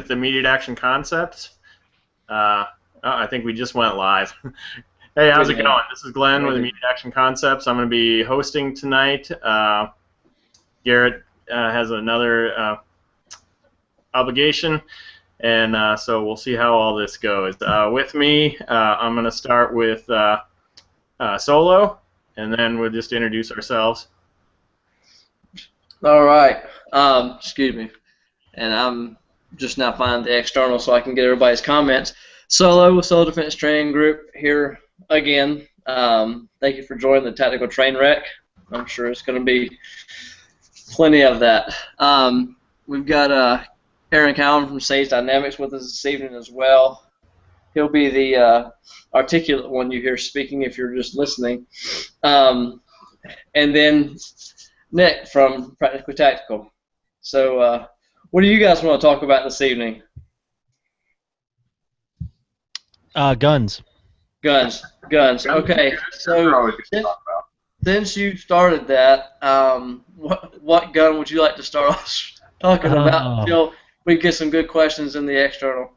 with Immediate Action Concepts. I think we just went live. Hey, how's it going? This is Glenn with Immediate Action Concepts. I'm going to be hosting tonight. Garrett has another obligation, and so we'll see how all this goes. With me, I'm going to start with Solo, and then we'll just introduce ourselves. All right. Excuse me. And I'm just now finding the external so I can get everybody's comments. Solo with Soul Defense Training Group here again. Thank you for joining the Tactical Train Wreck. I'm sure it's going to be plenty of that. We've got Aaron Cowan from Sage Dynamics with us this evening as well. He'll be the articulate one you hear speaking if you're just listening. And then Nick from Practically Tactical. So what do you guys want to talk about this evening? Guns. Guns. Okay. So since you started that, what gun would you like to start off talking about until we get some good questions in the external?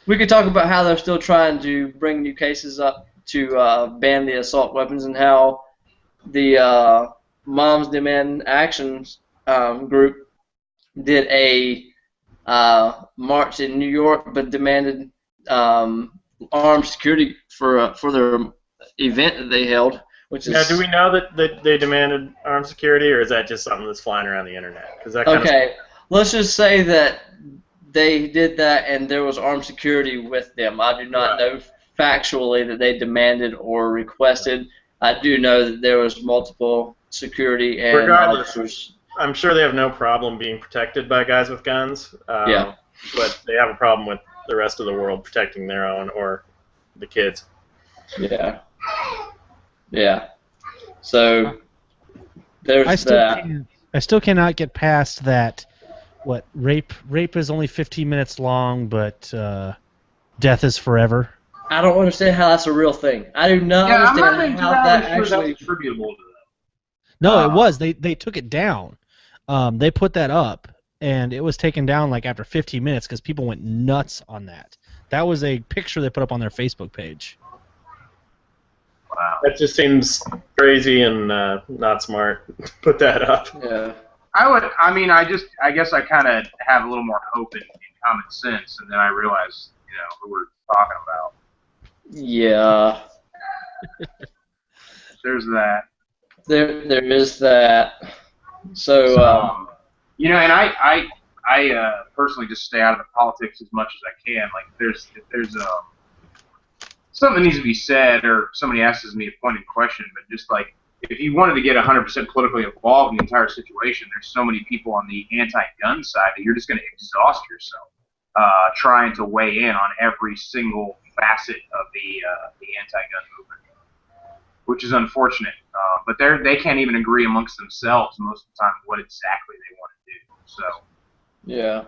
We could talk about how they're still trying to bring new cases up to ban the assault weapons and how the Moms Demand Actions group did a march in New York, but demanded armed security for their event that they held. Which is do we know that they demanded armed security, or is that just something that's flying around the internet? Okay, let's just say that they did that and there was armed security with them. I do not know factually that they demanded or requested. I do know that there was multiple security and officers. I'm sure they have no problem being protected by guys with guns. But they have a problem with the rest of the world protecting their own or the kids. Yeah. So there's that. I still cannot get past that. What rape is only 15 minutes long, but death is forever. I don't understand how that's a real thing. I do not understand how that actually attributable to them. No, it was. They took it down. They put that up, and it was taken down like after 15 minutes because people went nuts on that. That was a picture they put up on their Facebook page. Wow. That just seems crazy and not smart. Put that up. Yeah. I guess I kind of have a little more hope in common sense, and then I realize, who we're talking about. Yeah. There's that. There is that. So and I personally just stay out of the politics as much as I can. Like, if there's something that needs to be said, or somebody asks me a pointed question, but just like, if you wanted to get 100% politically involved in the entire situation, there's so many people on the anti-gun side that you're just going to exhaust yourself trying to weigh in on every single facet of the anti-gun movement, which is unfortunate. But they can't even agree amongst themselves most of the time what exactly they want to do. So. Yeah.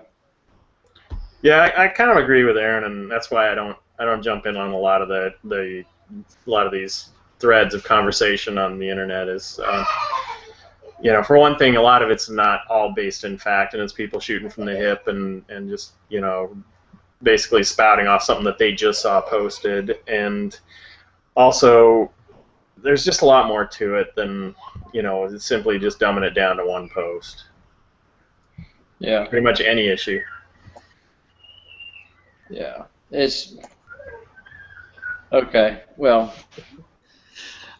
Yeah, I kind of agree with Aaron, and that's why I don't jump in on a lot of these threads of conversation on the internet. Is for one thing, a lot of it's not all based in fact, and it's people shooting from the hip and just basically spouting off something that they just saw posted. And also, there's just a lot more to it than simply just dumbing it down to one post. Yeah. Pretty much any issue. Yeah. It's okay. Well,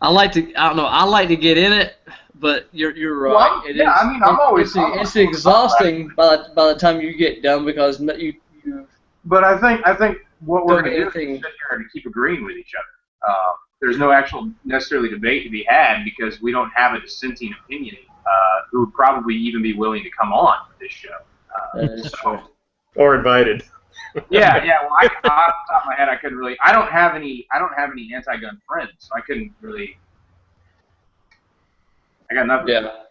I like to get in it, but you're right. Well, I'm always. It's exhausting by the time you get done because you. But I think what we're going to do is sit here and keep agreeing with each other. There's no actual necessarily debate to be had because we don't have a dissenting opinion who would probably even be willing to come on this show. That is true. Or invited. Yeah. Well, off the top of my head, I couldn't really. I don't have any anti-gun friends, so I couldn't really. I got nothing. Yeah.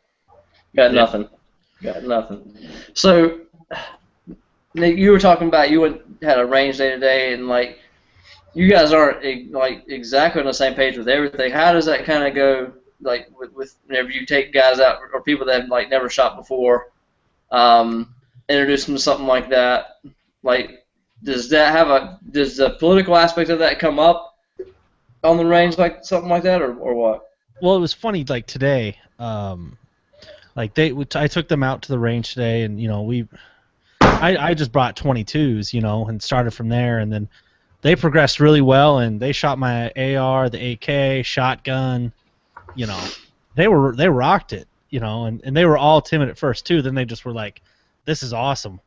Got nothing. So, Nick, you were talking about you had a range day today, and like, you guys aren't like exactly on the same page with everything. How does that kind of go? Like with whenever you take guys out or people that have like never shot before, introduce them to something like that? Like, does the political aspect of that come up on the range, like something like that, or what? Well, it was funny, like today, like I took them out to the range today, and I just brought 22s, and started from there, and then they progressed really well, and they shot my AR, the AK, shotgun, they rocked it, and they were all timid at first too. Then they just were like, "This is awesome."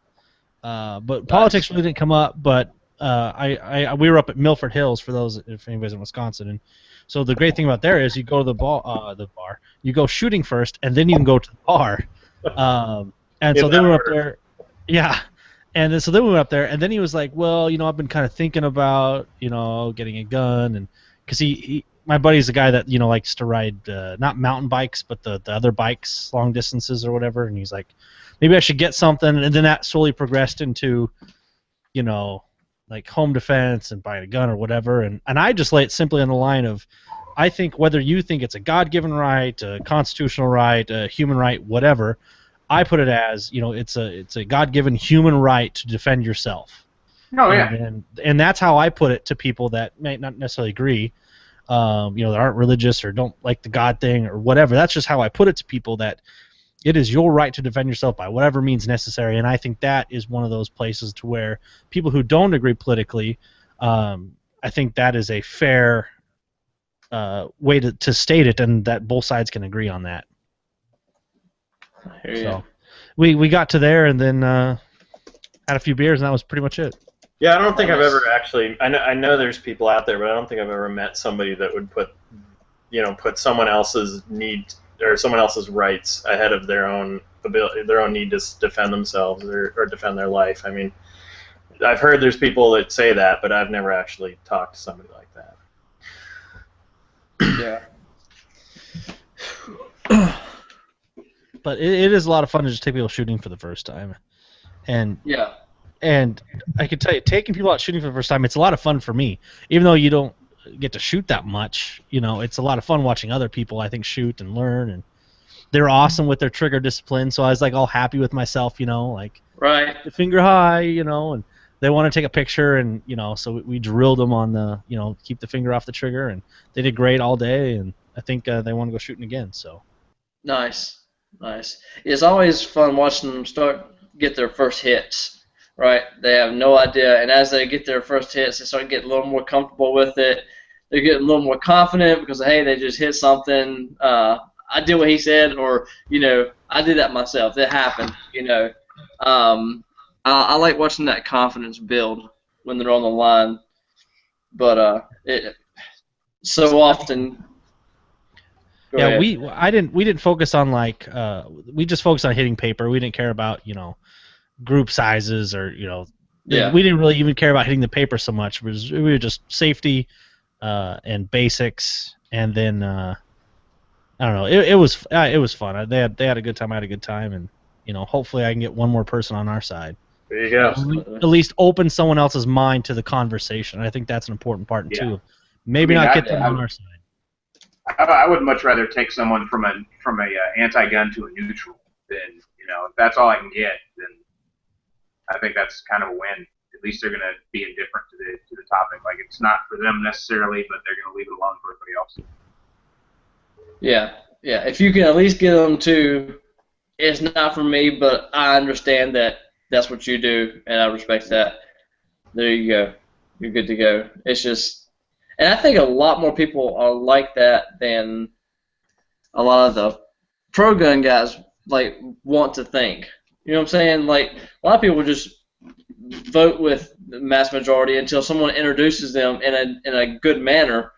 But politics really didn't come up. But we were up at Milford Hills, for those if anybody's in Wisconsin, and so the great thing about there is you go to the bar, you go shooting first, and then you can go to the bar. And so then we were up there, yeah. And then, so then we went up there, and then he was like, "Well, I've been kind of thinking about, getting a gun," and because my buddy's a guy that likes to ride not mountain bikes, but the other bikes, long distances or whatever, and he's like, maybe I should get something, and then that slowly progressed into, like home defense and buying a gun or whatever, and I just lay it simply on the line of, I think whether you think it's a God-given right, a constitutional right, a human right, whatever, I put it as, it's a God-given human right to defend yourself. Oh yeah. And that's how I put it to people that may not necessarily agree, that aren't religious or don't like the God thing or whatever. That's just how I put it to people, that it is your right to defend yourself by whatever means necessary. And I think that is one of those places to where people who don't agree politically, I think that is a fair way to state it, and that both sides can agree on that. So we got to there, and then had a few beers, and that was pretty much it. Yeah, I don't think I've ever actually. I know there's people out there, but I don't think I've ever met somebody that would put someone else's need or someone else's rights ahead of their own ability, their own need to defend themselves or defend their life. I mean, I've heard there's people that say that, but I've never actually talked to somebody like that. Yeah. But it is a lot of fun to just take people shooting for the first time, and yeah. And I can tell you, taking people out shooting for the first time, it's a lot of fun for me. Even though you don't get to shoot that much, it's a lot of fun watching other people, I think, shoot and learn. And they're awesome with their trigger discipline, so I was like all happy with myself, like right, the finger high, and they want to take a picture, and so we drilled them on the, keep the finger off the trigger, and they did great all day, and I think they want to go shooting again. So nice. It's always fun watching them get their first hits. Right, they have no idea, and as they get their first hits, they start getting a little more comfortable with it. They're getting a little more confident because, hey, they just hit something. I did what he said, or I did that myself. That happened. I like watching that confidence build when they're on the line, but it so often. Yeah, we didn't focus on we just focused on hitting paper. We didn't care about group sizes or we didn't really even care about hitting the paper so much. We were just safety and basics, and then I don't know. It was fun. They had a good time. I had a good time, and hopefully I can get one more person on our side. There you go. At least open someone else's mind to the conversation. I think that's an important part too. Maybe not get them on our side. I would much rather take someone from a anti-gun to a neutral than if that's all I can get, then I think that's kind of a win. At least they're going to be indifferent to the topic. Like, it's not for them necessarily, but they're going to leave it alone for everybody else. Yeah. If you can at least get them to, it's not for me, but I understand that that's what you do, and I respect that. There you go. You're good to go. It's just, and I think a lot more people are like that than a lot of the pro-gun guys want to think. You know what I'm saying? Like, a lot of people just vote with the mass majority until someone introduces them in a good manner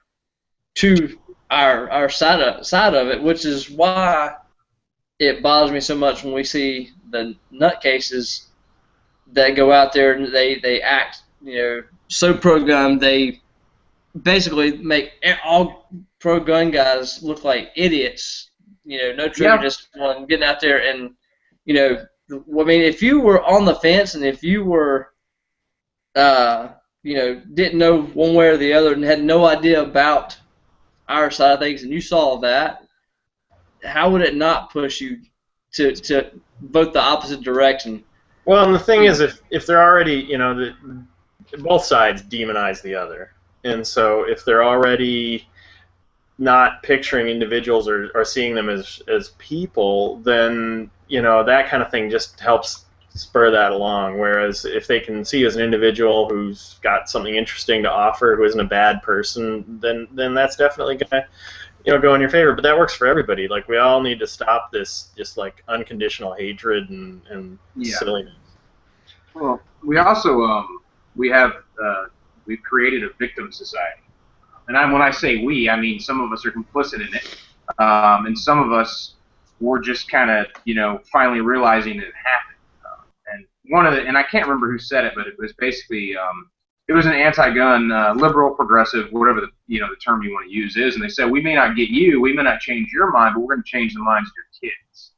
to our side of it, which is why it bothers me so much when we see the nutcases that go out there and they act so pro-gun. They basically make all pro-gun guys look like idiots. No trigger discipline, getting out there and I mean, if you were on the fence and if you were, didn't know one way or the other and had no idea about our side of things, and you saw that, how would it not push you to vote the opposite direction? Well, and the thing is, if they're already, both sides demonize the other, and so if they're already not picturing individuals or seeing them as people, then that kind of thing just helps spur that along. Whereas if they can see you as an individual who's got something interesting to offer, who isn't a bad person, then that's definitely gonna go in your favor. But that works for everybody. Like, we all need to stop this just like unconditional hatred and silliness. Well, we also we've created a victim society. And when I say we, I mean some of us are complicit in it, and some of us were just kind of, finally realizing that it happened. And I can't remember who said it, but it was basically, it was an anti-gun, liberal, progressive, whatever the term you want to use is, and they said, we may not get you, we may not change your mind, but we're going to change the minds of your kids.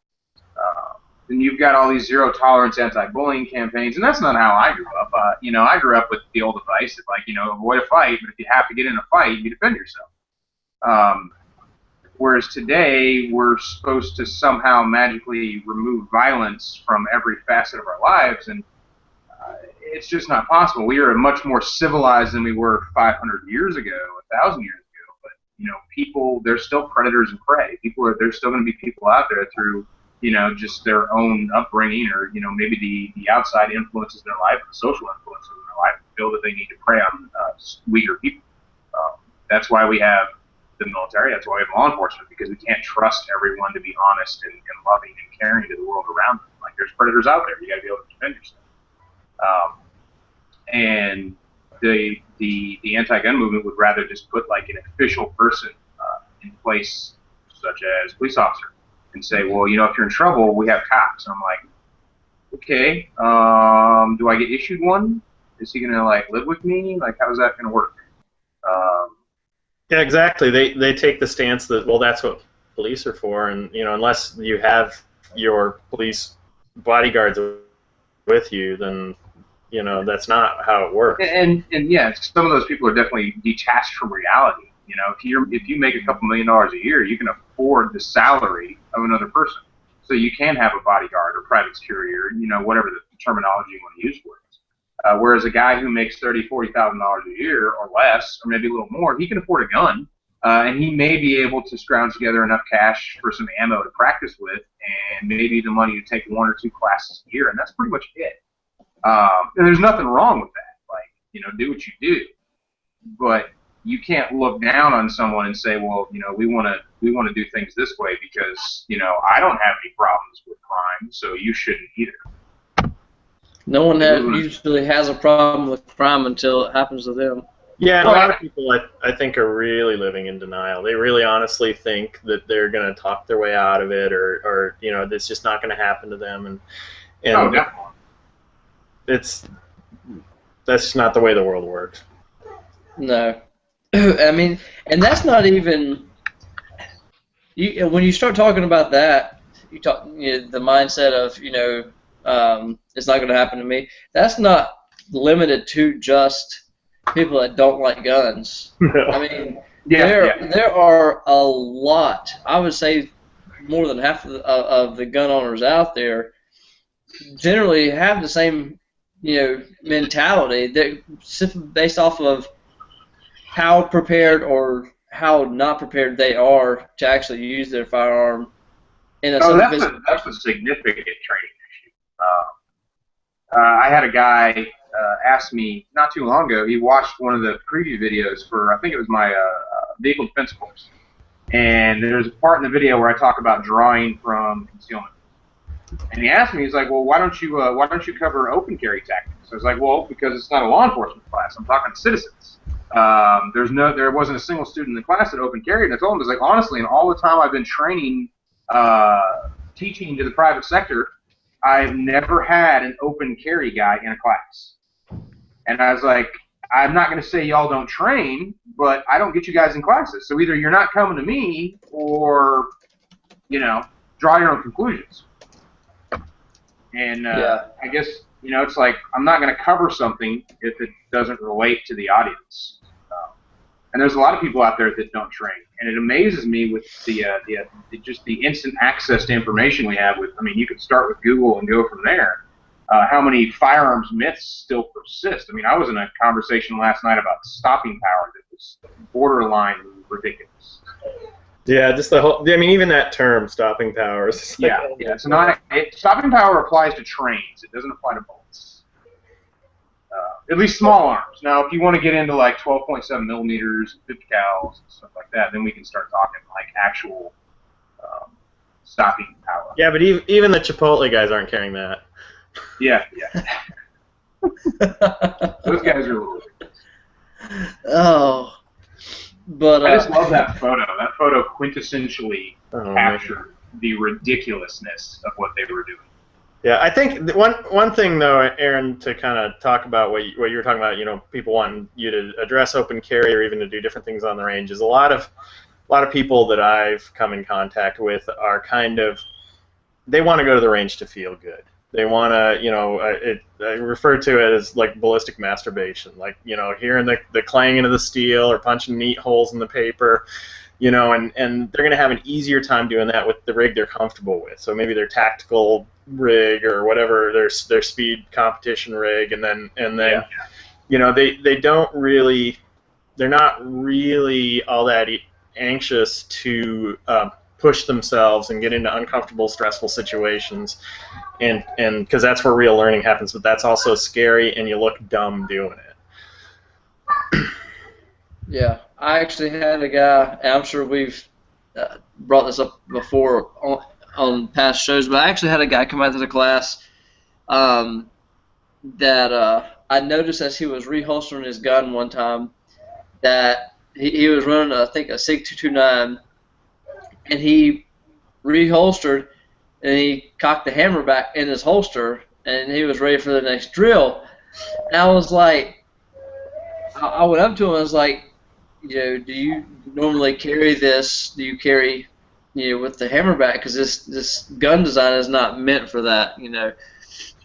And you've got all these zero-tolerance anti-bullying campaigns, and that's not how I grew up. I grew up with the old advice that, avoid a fight, but if you have to get in a fight, you defend yourself. Whereas today, we're supposed to somehow magically remove violence from every facet of our lives, and it's just not possible. We are much more civilized than we were 500 years ago, 1,000 years ago. But people, there's still predators and prey. There's still going to be people out there through just their own upbringing, or maybe the outside influences in their life, the social influences in their life, feel that they need to prey on weaker people. That's why we have the military. That's why we have law enforcement, because we can't trust everyone to be honest and loving and caring to the world around them. Like, there's predators out there. You got to be able to defend yourself. And the anti-gun movement would rather just put like an official person in place, such as police officer, and say, well, if you're in trouble, we have cops. And I'm like, okay, do I get issued one? Is he gonna live with me? Like, how's that gonna work? Yeah, exactly. They take the stance that, well, that's what police are for, and unless you have your police bodyguards with you, then that's not how it works. And yeah, some of those people are definitely detached from reality. If you make a couple $1 million a year, you can afford the salary of another person, so you can have a bodyguard or private security, or whatever the terminology you want to use for it. Whereas a guy who makes $30,000-$40,000 a year or less, or maybe a little more, he can afford a gun, and he may be able to scrounge together enough cash for some ammo to practice with, and maybe the money to take 1 or 2 classes a year, and that's pretty much it. And there's nothing wrong with that. Do what you do, but you can't look down on someone and say, well, we want to do things this way because I don't have any problems with crime, so you shouldn't either. No one usually has a problem with crime until it happens to them. Yeah, and a lot of people, I think, are really living in denial. They really honestly think that they're going to talk their way out of it, or it's just not going to happen to them, and oh, definitely. That's just not the way the world works. No. I mean, and that's not even. When you start talking about that, you talk the mindset of it's not going to happen to me. That's not limited to just people that don't like guns. No. I mean, there are a lot. I would say more than half of the gun owners out there generally have the same mentality, that simply based off of how prepared or how not prepared they are to actually use their firearm in a that's a significant training issue. I had a guy ask me not too long ago. He watched one of the preview videos for, I think it was my vehicle defense course, and there's a part in the video where I talk about drawing from concealment. And he asked me, he's like, well, why don't you cover open carry tactics? I was like, well, because it's not a law enforcement class. I'm talking to citizens. There wasn't a single student in the class that open carried. And I told him, I was like, honestly, in all the time I've been training, teaching to the private sector, I've never had an open carry guy in a class. And I was like, I'm not going to say y'all don't train, but I don't get you guys in classes. So either you're not coming to me, or draw your own conclusions. And I guess, it's like, I'm not going to cover something if it doesn't relate to the audience. And there's a lot of people out there that don't train. And it amazes me with just the instant access to information we have. You could start with Google and go from there. how many firearms myths still persist. I mean, I was in a conversation last night about stopping power that was borderline ridiculous. Yeah, just the whole. I mean, even that term, stopping power. Is like, Yeah. It's not. Stopping power applies to trains. It doesn't apply to bullets. At least small arms. Now, if you want to get into like 12.7 millimeters, 50 cals, and stuff like that, then we can start talking like actual stopping power. Yeah, but even the Chipotle guys aren't carrying that. Yeah. Those guys are a little ridiculous. Oh, but I just love that photo. That photo quintessentially captured the ridiculousness of what they were doing. Yeah, I think one thing though, Aaron, to kind of talk about what you were talking about, people wanting you to address open carry or even to do different things on the range, is a lot of people that I've come in contact with are they want to go to the range to feel good. They want to, I refer to it as like ballistic masturbation, like, hearing the clanging of the steel or punching neat holes in the paper, and they're going to have an easier time doing that with the rig they're comfortable with. So maybe their tactical rig or whatever, their speed competition rig, and then they don't really, they're not really all that anxious to push themselves and get into uncomfortable, stressful situations, and because that's where real learning happens. But that's also scary, and you look dumb doing it. Yeah, I actually had a guy, and I'm sure we've brought this up before on past shows, but I actually had a guy come out to the class that I noticed as he was reholstering his gun one time that he was running, I think, a SIG 229, and he reholstered, and he cocked the hammer back in his holster, and he was ready for the next drill. And I was like, I went up to him, I was like, do you normally carry this? Do you carry, with the hammer back? Because this gun design is not meant for that,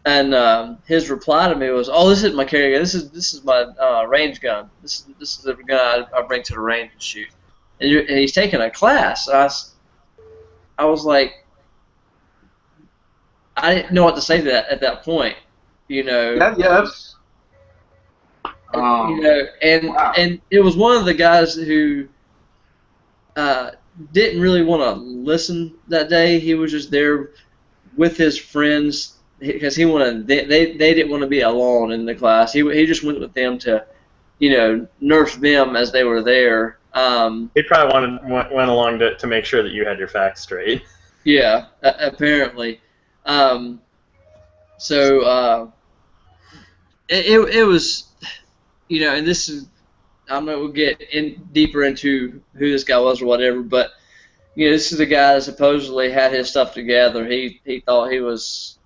And his reply to me was, "Oh, this isn't my carry gun. This is my range gun. This is the gun I bring to the range and shoot." And he's taking a class. And I was like, I didn't know what to say to that at that point, That's. Wow. And it was one of the guys who didn't really want to listen that day. He was just there with his friends because he wanted they didn't want to be alone in the class. He just went with them to, nurse them as they were there. He probably went along to make sure that you had your facts straight. Yeah, apparently. So it was, and this is, I don't know, we'll get deeper into who this guy was or whatever, but this is the guy that supposedly had his stuff together. He thought he was.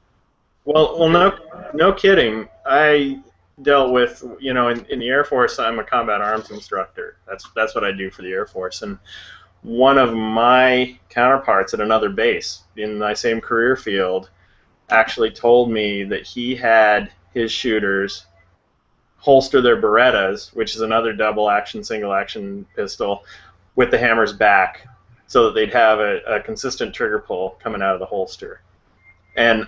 Well, no kidding. I dealt with, in the Air Force, I'm a combat arms instructor. That's what I do for the Air Force, and one of my counterparts at another base in my same career field actually told me that he had his shooters holster their Berettas, which is another double action, single action pistol, with the hammers back so that they'd have a consistent trigger pull coming out of the holster. And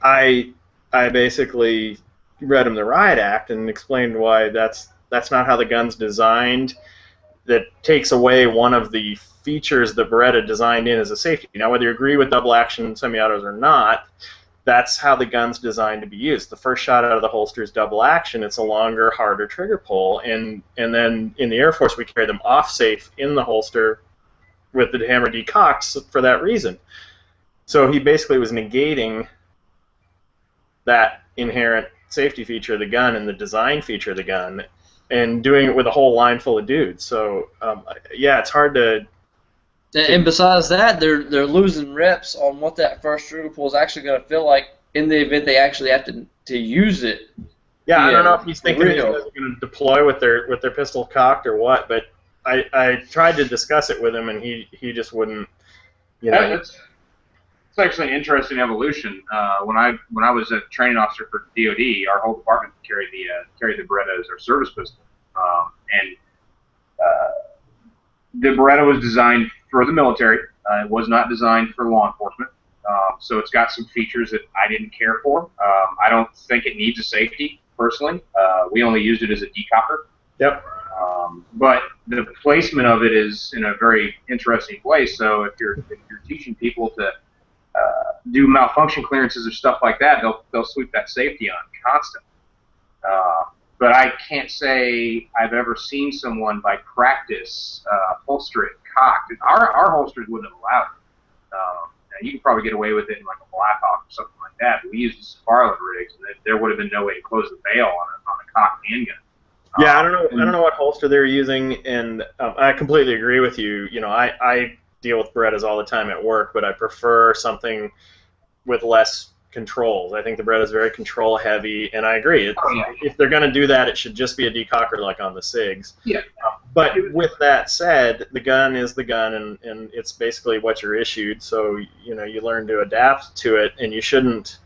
I basically read him the Riot Act and explained why that's not how the gun's designed. That takes away one of the features that Beretta designed in as a safety. Now, whether you agree with double action semi-autos or not, that's how the gun's designed to be used. The first shot out of the holster is double action. It's a longer, harder trigger pull. And then in the Air Force, we carry them off safe in the holster with the hammer decocked for that reason. So he basically was negating that inherent safety feature of the gun and the design feature of the gun and doing it with a whole line full of dudes. So, it's hard to... And besides that, they're losing reps on what that first trigger pull is actually going to feel like in the event they actually have to use it. Yeah, I don't know if he's thinking he's going to deploy with their pistol cocked or what, but I tried to discuss it with him, and he just wouldn't. It's actually an interesting evolution. When I was a training officer for DoD, our whole department carried the Beretta as our service pistol, and the Beretta was designed for the military. It was not designed for law enforcement. So it's got some features that I didn't care for. I don't think it needs a safety, personally. We only used it as a decocker. Yep. But the placement of it is in a very interesting place. So if you're teaching people to do malfunction clearances or stuff like that, they'll sweep that safety on constantly. But I can't say I've ever seen someone by practice holster it cocked. Our holsters wouldn't have allowed it. Now you could probably get away with it in like a Blackhawk or something like that. But we used the Sparlet rigs, and there would have been no way to close the bail on a cocked handgun. Yeah, I don't know what holster they're using, and I completely agree with you. You know, I deal with Berettas all the time at work, but I prefer something with less controls. I think the Beretta is very control heavy, and I agree. If they're going to do that, it should just be a decocker like on the SIGs. Yeah. But with that said, the gun is the gun, and it's basically what you're issued. So you know, you learn to adapt to it, and you shouldn't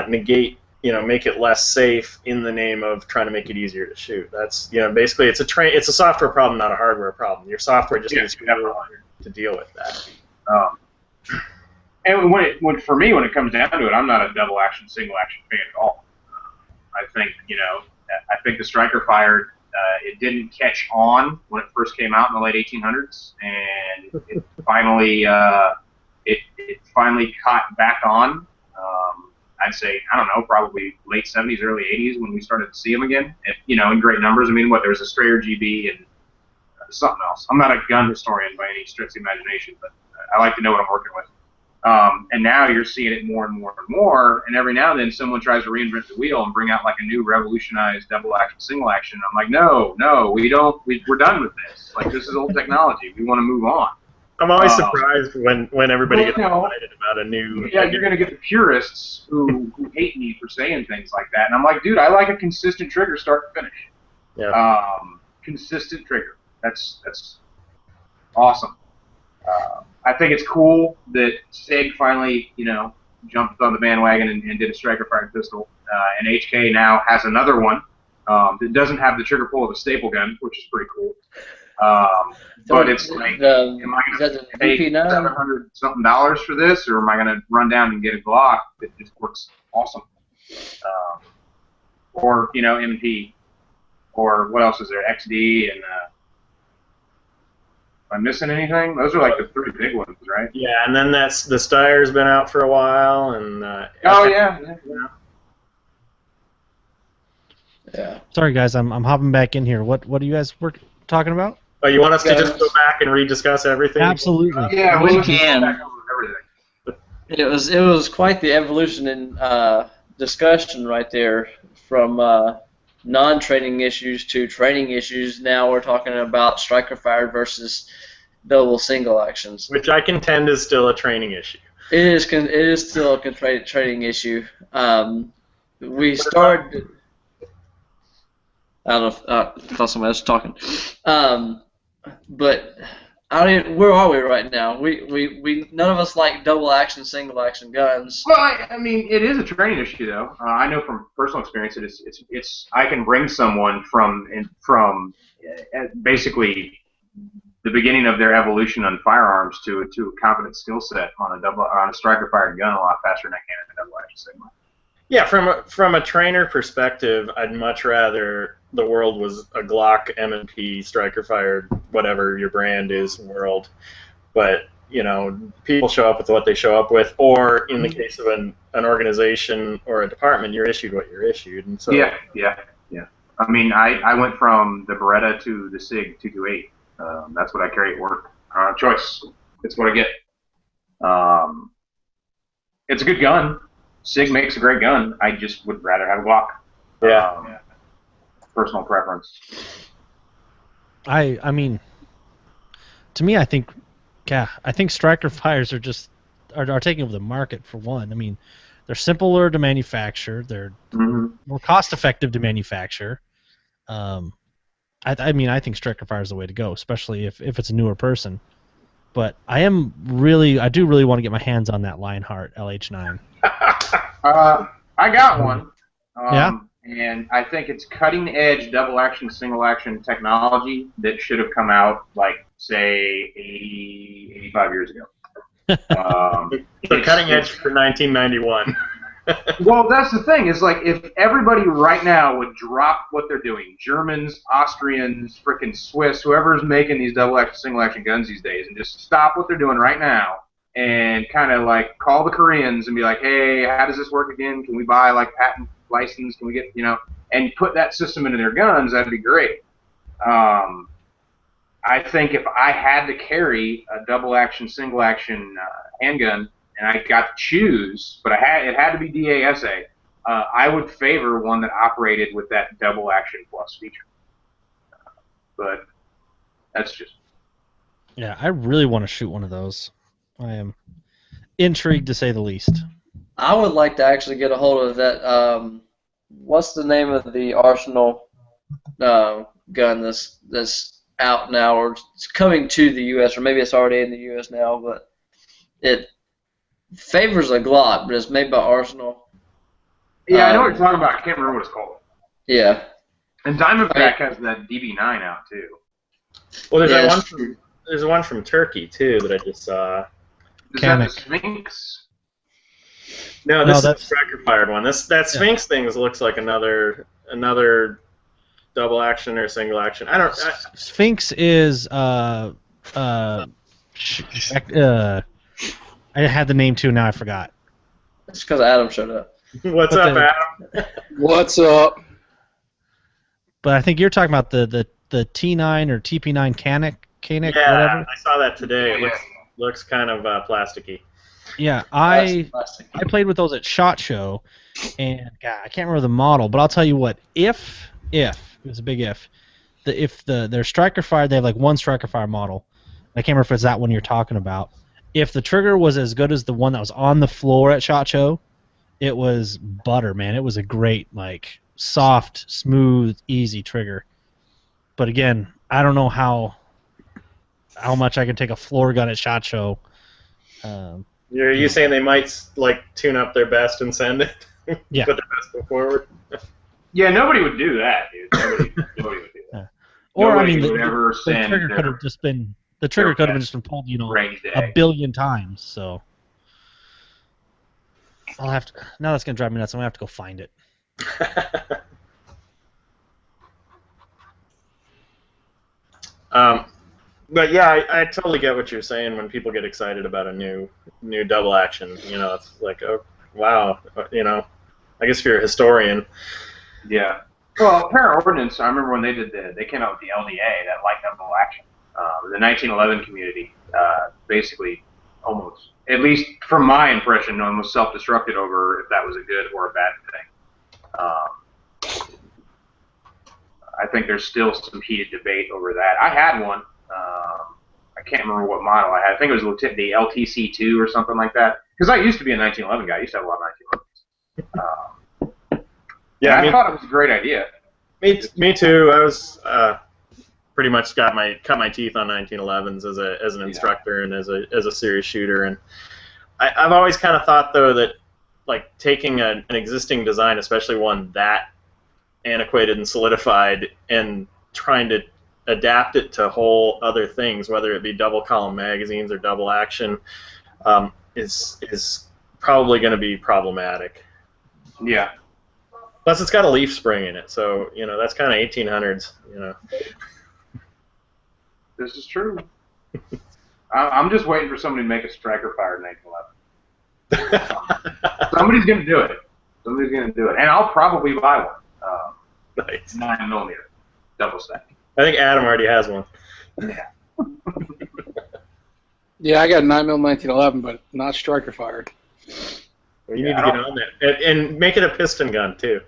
negate. You know, make it less safe in the name of trying to make it easier to shoot. That's, you know, basically it's a software problem, not a hardware problem. Your software just needs to deal with that. And for me, when it comes down to it, I'm not a double action, single action fan at all. I think the striker fired. It didn't catch on when it first came out in the late 1800s, and it finally caught back on. I'd say, I don't know, probably late 70s, early 80s when we started to see them again, and, you know, in great numbers. I mean, there was a Strayer GB and something else. I'm not a gun historian by any stretch of the imagination, but I like to know what I'm working with. And now you're seeing it more and more and more, and every now and then someone tries to reinvent the wheel and bring out like a new revolutionized double action, single action. I'm like, no, we're done with this. Like, this is old technology. We want to move on. I'm always surprised when everybody gets excited about a new... Yeah, you're going to get the purists who hate me for saying things like that. And I'm like, dude, I like a consistent trigger start to finish. Yeah. Consistent trigger. That's awesome. I think it's cool that SIG finally, you know, jumped on the bandwagon and did a striker-fired pistol. And HK now has another one that doesn't have the trigger pull of a staple gun, which is pretty cool. But it's like, am I going to pay $700-something for this, or am I going to run down and get a Glock that just works awesome? Or, you know, MP, or what else is there? XD, and am I missing anything? Those are like the three big ones, right? Yeah, and then the Steyer's been out for a while, and Yeah. Sorry guys, I'm hopping back in here. What are you guys talking about? Oh, you want us to just go back and rediscuss everything? Absolutely. Yeah, we can. Back over everything. It was quite the evolution in discussion right there, from non-training issues to training issues. Now we're talking about striker fired versus double single actions, which I contend is still a training issue. It is still a training issue. We started. I don't know if I thought somebody else was talking. But where are we right now? We none of us like double action, single action guns. Well, I mean, it is a training issue, though. I know from personal experience, it's I can bring someone from basically the beginning of their evolution on firearms to a competent skill set on a striker fired gun a lot faster than I can in a double action single. Yeah, from a trainer perspective, I'd much rather the world was a Glock M&P striker-fired, whatever your brand is, world. But, you know, people show up with what they show up with, or in the case of an organization or a department, you're issued what you're issued. And so yeah. I mean, I went from the Beretta to the SIG 228. That's what I carry at work. Choice. It's what I get. It's a good gun. SIG makes a great gun. I just would rather have a Glock. Yeah. Personal preference. I mean, to me, I think striker fires are taking over the market for one. I mean, they're simpler to manufacture. They're more cost-effective to manufacture. I mean, I think striker fire is the way to go, especially if it's a newer person. But I do really want to get my hands on that Lionheart LH9. I got one. Yeah. And I think it's cutting-edge double-action, single-action technology that should have come out, like, say, 85 years ago. The cutting edge for 1991. Well, that's the thing. Is like if everybody right now would drop what they're doing, Germans, Austrians, frickin' Swiss, whoever's making these double-action, single-action guns these days, and just stop what they're doing right now and kind of like call the Koreans and be like, hey, how does this work again? Can we buy like patent license? Can we get, and put that system into their guns? That'd be great. I think if I had to carry a double-action, single-action handgun, and I got to choose, but it had to be DASA, I would favor one that operated with that double-action plus feature. But that's just... Yeah, I really want to shoot one of those. I am intrigued, to say the least. I would like to actually get a hold of that. What's the name of the Arsenal gun that's out now, or it's coming to the U.S., or maybe it's already in the U.S. now, but it favors a Glock, but it's made by Arsenal. Yeah, I know what you're talking about. I can't remember what it's called. Yeah. And Diamondback has that DB9 out, too. Well, there's one from Turkey, too, that I just saw. Is that the Sphinx? No, this is a striker-fired one. That Sphinx thing looks like another double action or single action. Sphinx is I had the name too. Now I forgot. It's because Adam showed up. What's up, Adam? What's up? But I think you're talking about the T9 or TP9 Canic, yeah, whatever. I saw that today. It looks kind of plasticky. Yeah, I played with those at SHOT Show, and God, I can't remember the model, but I'll tell you what. If it was a big if their striker fire, they have like one striker fire model. I can't remember if it's that one you're talking about. If the trigger was as good as the one that was on the floor at SHOT Show, it was butter, man. It was a great, like, soft, smooth, easy trigger. But again, I don't know how much I can take a floor gun at SHOT Show. Are you saying they might like tune up their best and send it? Yeah. Put their best foot forward. Yeah, nobody would do that, dude. Nobody would do that. Or nobody the trigger could have just been pulled, a billion times. So I'll have to. Now that's gonna drive me nuts. I'm gonna have to go find it. But yeah, I totally get what you're saying when people get excited about a new double action. It's like, oh wow, I guess if you're a historian. Yeah. Well, Para-Ordnance, I remember when they came out with the LDA, that light double action. The 1911 community basically almost, at least from my impression, almost self-destructed over if that was a good or a bad thing. I think there's still some heated debate over that. I had one. I can't remember what model I had. I think it was the LTC2 or something like that. Because I used to be a 1911 guy. I used to have a lot of 1911s. Yeah, I thought it was a great idea. Me too. I was pretty much cut my teeth on 1911s as an instructor and as a serious shooter. And I've always kind of thought though that like taking an existing design, especially one that antiquated and solidified, and trying to adapt it to whole other things, whether it be double column magazines or double action, is probably going to be problematic. Yeah. Plus, it's got a leaf spring in it, so that's kind of 1800s. This is true. I'm just waiting for somebody to make a striker fire in 1911. Somebody's going to do it. Somebody's going to do it, and I'll probably buy one. Nice. 9mm double stack. I think Adam already has one. Yeah. Yeah, I got a 9mm 1911, but not striker fired. Well, you need to get on that, and make it a piston gun too.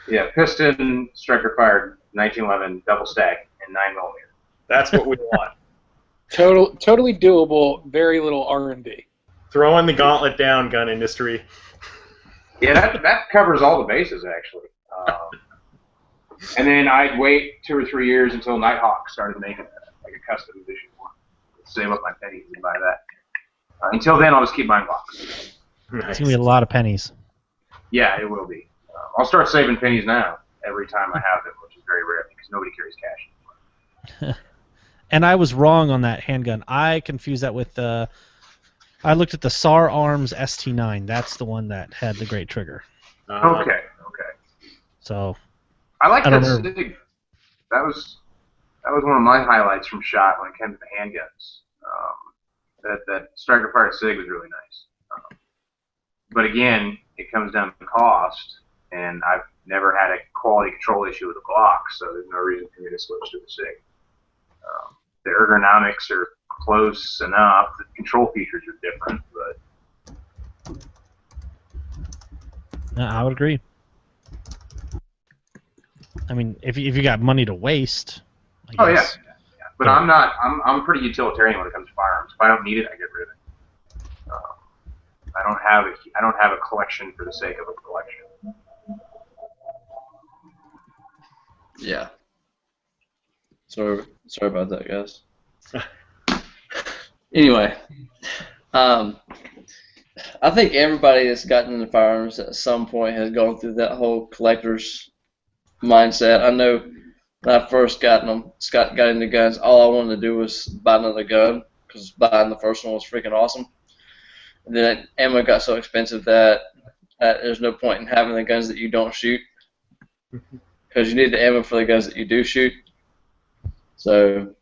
Yeah, piston, striker fired, 1911 double stack, and 9mm. That's what we want. Totally doable. Very little R&D. Throwing the gauntlet down, gun industry. Yeah, that covers all the bases actually. And then I'd wait 2 or 3 years until Nighthawk started making like a custom edition one. Save up my pennies and buy that. Until then, I'll just keep buying boxes. Nice. It's gonna be a lot of pennies. Yeah, it will be. I'll start saving pennies now every time I have them, which is very rare because nobody carries cash anymore. And I was wrong on that handgun. I confused that with I looked at the SAR Arms ST9. That's the one that had the great trigger. Okay. So I like I that don't remember. SIG. That was one of my highlights from SHOT when it came to the handguns. That Striker Fire SIG was really nice. But again, it comes down to cost, and I've never had a quality control issue with a Glock, so there's no reason for me to switch to the SIG. The ergonomics are close enough. The control features are different, but I would agree. I mean, if you got money to waste, I guess. yeah. But I'm pretty utilitarian when it comes to firearms. If I don't need it, I get rid of it. I don't have a collection for the sake of a collection. Yeah. Sorry about that, guys. Anyway, I think everybody that's gotten into firearms at some point has gone through that whole collector's mindset. I know when I first got into guns, all I wanted to do was buy another gun because buying the first one was freaking awesome. And then ammo got so expensive that there's no point in having the guns that you don't shoot because you need the ammo for the guns that you do shoot. So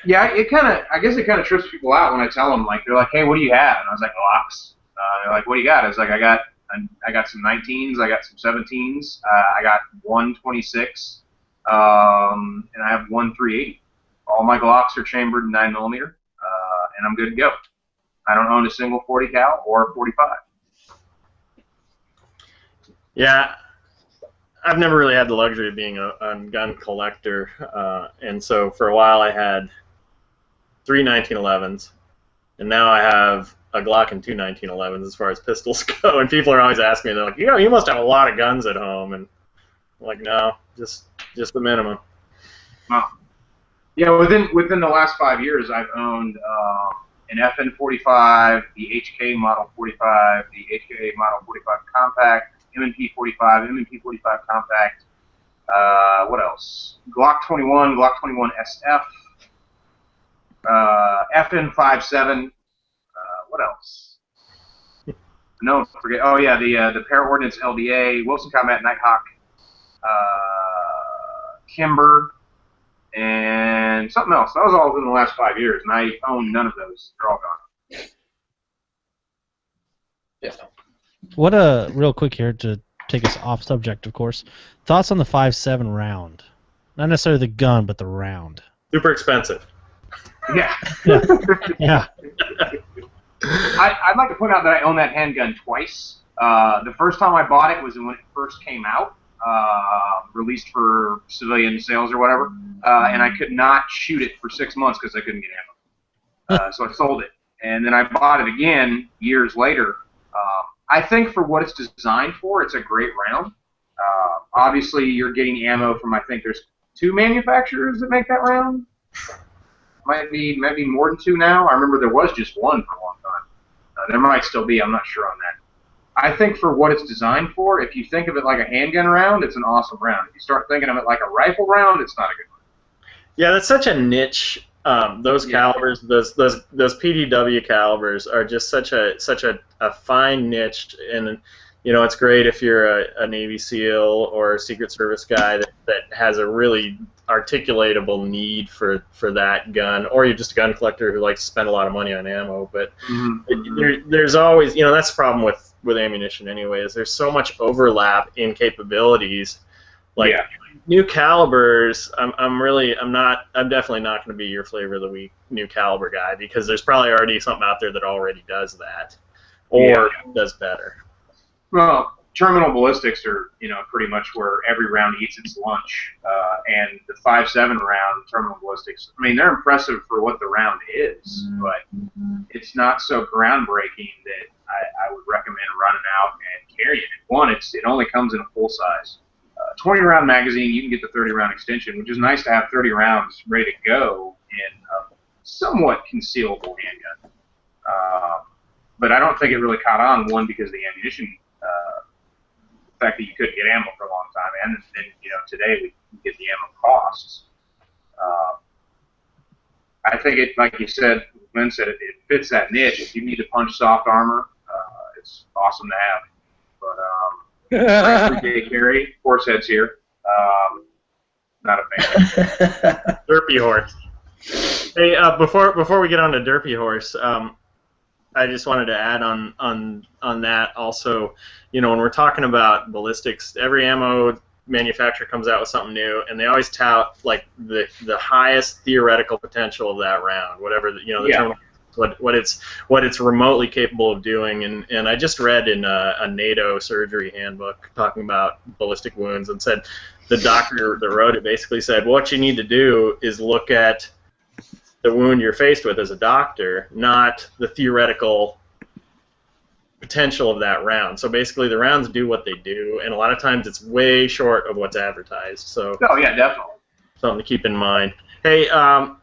yeah, I guess it kind of trips people out when I tell them, like, they're like, hey, what do you have? And I was like, Glocks. They're like, what do you got? I was like, I got some 19s, I got some 17s, I got one 26, and I have one 380. All my Glocks are chambered in 9mm, and I'm good to go. I don't own a single 40 cal or 45. Yeah, I've never really had the luxury of being a gun collector, and so for a while I had 3 1911s, and now I have a Glock and two 1911s as far as pistols go. And people are always asking me, they're like, you must have a lot of guns at home, and I'm like, no, just the minimum. Wow. Yeah, within the last 5 years, I've owned an FN45, the HK Model 45, the HK Model 45 Compact, M&P 45, M&P 45 Compact. What else? Glock 21, Glock 21 SF, FN57. What else? No, forget. Oh yeah, the Paraordnance LDA, Wilson Combat Nighthawk, Kimber, and something else. That was all within the last 5 years, and I own none of those. They're all gone. yeah. What real quick here to take us off subject, of course. Thoughts on the 5.7 round? Not necessarily the gun, but the round. Super expensive. Yeah. Yeah. I'd like to point out that I own that handgun twice. The first time I bought it was when it first came out, released for civilian sales or whatever, and I could not shoot it for 6 months because I couldn't get ammo. So I sold it, and then I bought it again years later. I think for what it's designed for, it's a great round. Obviously, you're getting ammo from, I think there's 2 manufacturers that make that round. Might be more than 2 now. I remember there was just 1 for a long time. There might still be. I'm not sure on that. I think for what it's designed for, if you think of it like a handgun round, it's an awesome round. If you start thinking of it like a rifle round, it's not a good one. Yeah, that's such a niche. Those calibers, those PDW calibers are just such a fine niche, and it's great if you're a Navy SEAL or a Secret Service guy that has a really articulatable need for that gun, or you're just a gun collector who likes to spend a lot of money on ammo. But there's always, that's the problem with ammunition anyway, is there's so much overlap in capabilities. Like new calibers, I'm definitely not going to be your flavor of the week new caliber guy, because there's probably already something out there that already does that or does better. Well, terminal ballistics are, pretty much where every round eats its lunch, and the 5.7 round terminal ballistics, I mean, they're impressive for what the round is, but it's not so groundbreaking that I would recommend running out and carrying it. One, it only comes in a full size. 20-round magazine, you can get the 30-round extension, which is nice to have 30 rounds ready to go in a somewhat concealable handgun. But I don't think it really caught on, one, because of the ammunition, the fact that you couldn't get ammo for a long time, and then, today we get the ammo costs. I think it, like you said, Glenn said, it fits that niche. If you need to punch soft armor, it's awesome to have. But everyday carry, horse heads here. Not a fan. Derpy horse. Hey, before we get on to Derpy horse, I just wanted to add on that also. When we're talking about ballistics, every ammo manufacturer comes out with something new, and they always tout like the highest theoretical potential of that round, whatever terminal, what it's remotely capable of doing. And I just read in a NATO surgery handbook talking about ballistic wounds, and said the doctor that wrote it basically said what you need to do is look at the wound you're faced with as a doctor, not the theoretical potential of that round. So basically, the rounds do what they do, and a lot of times it's way short of what's advertised. So oh yeah, definitely something to keep in mind. Hey,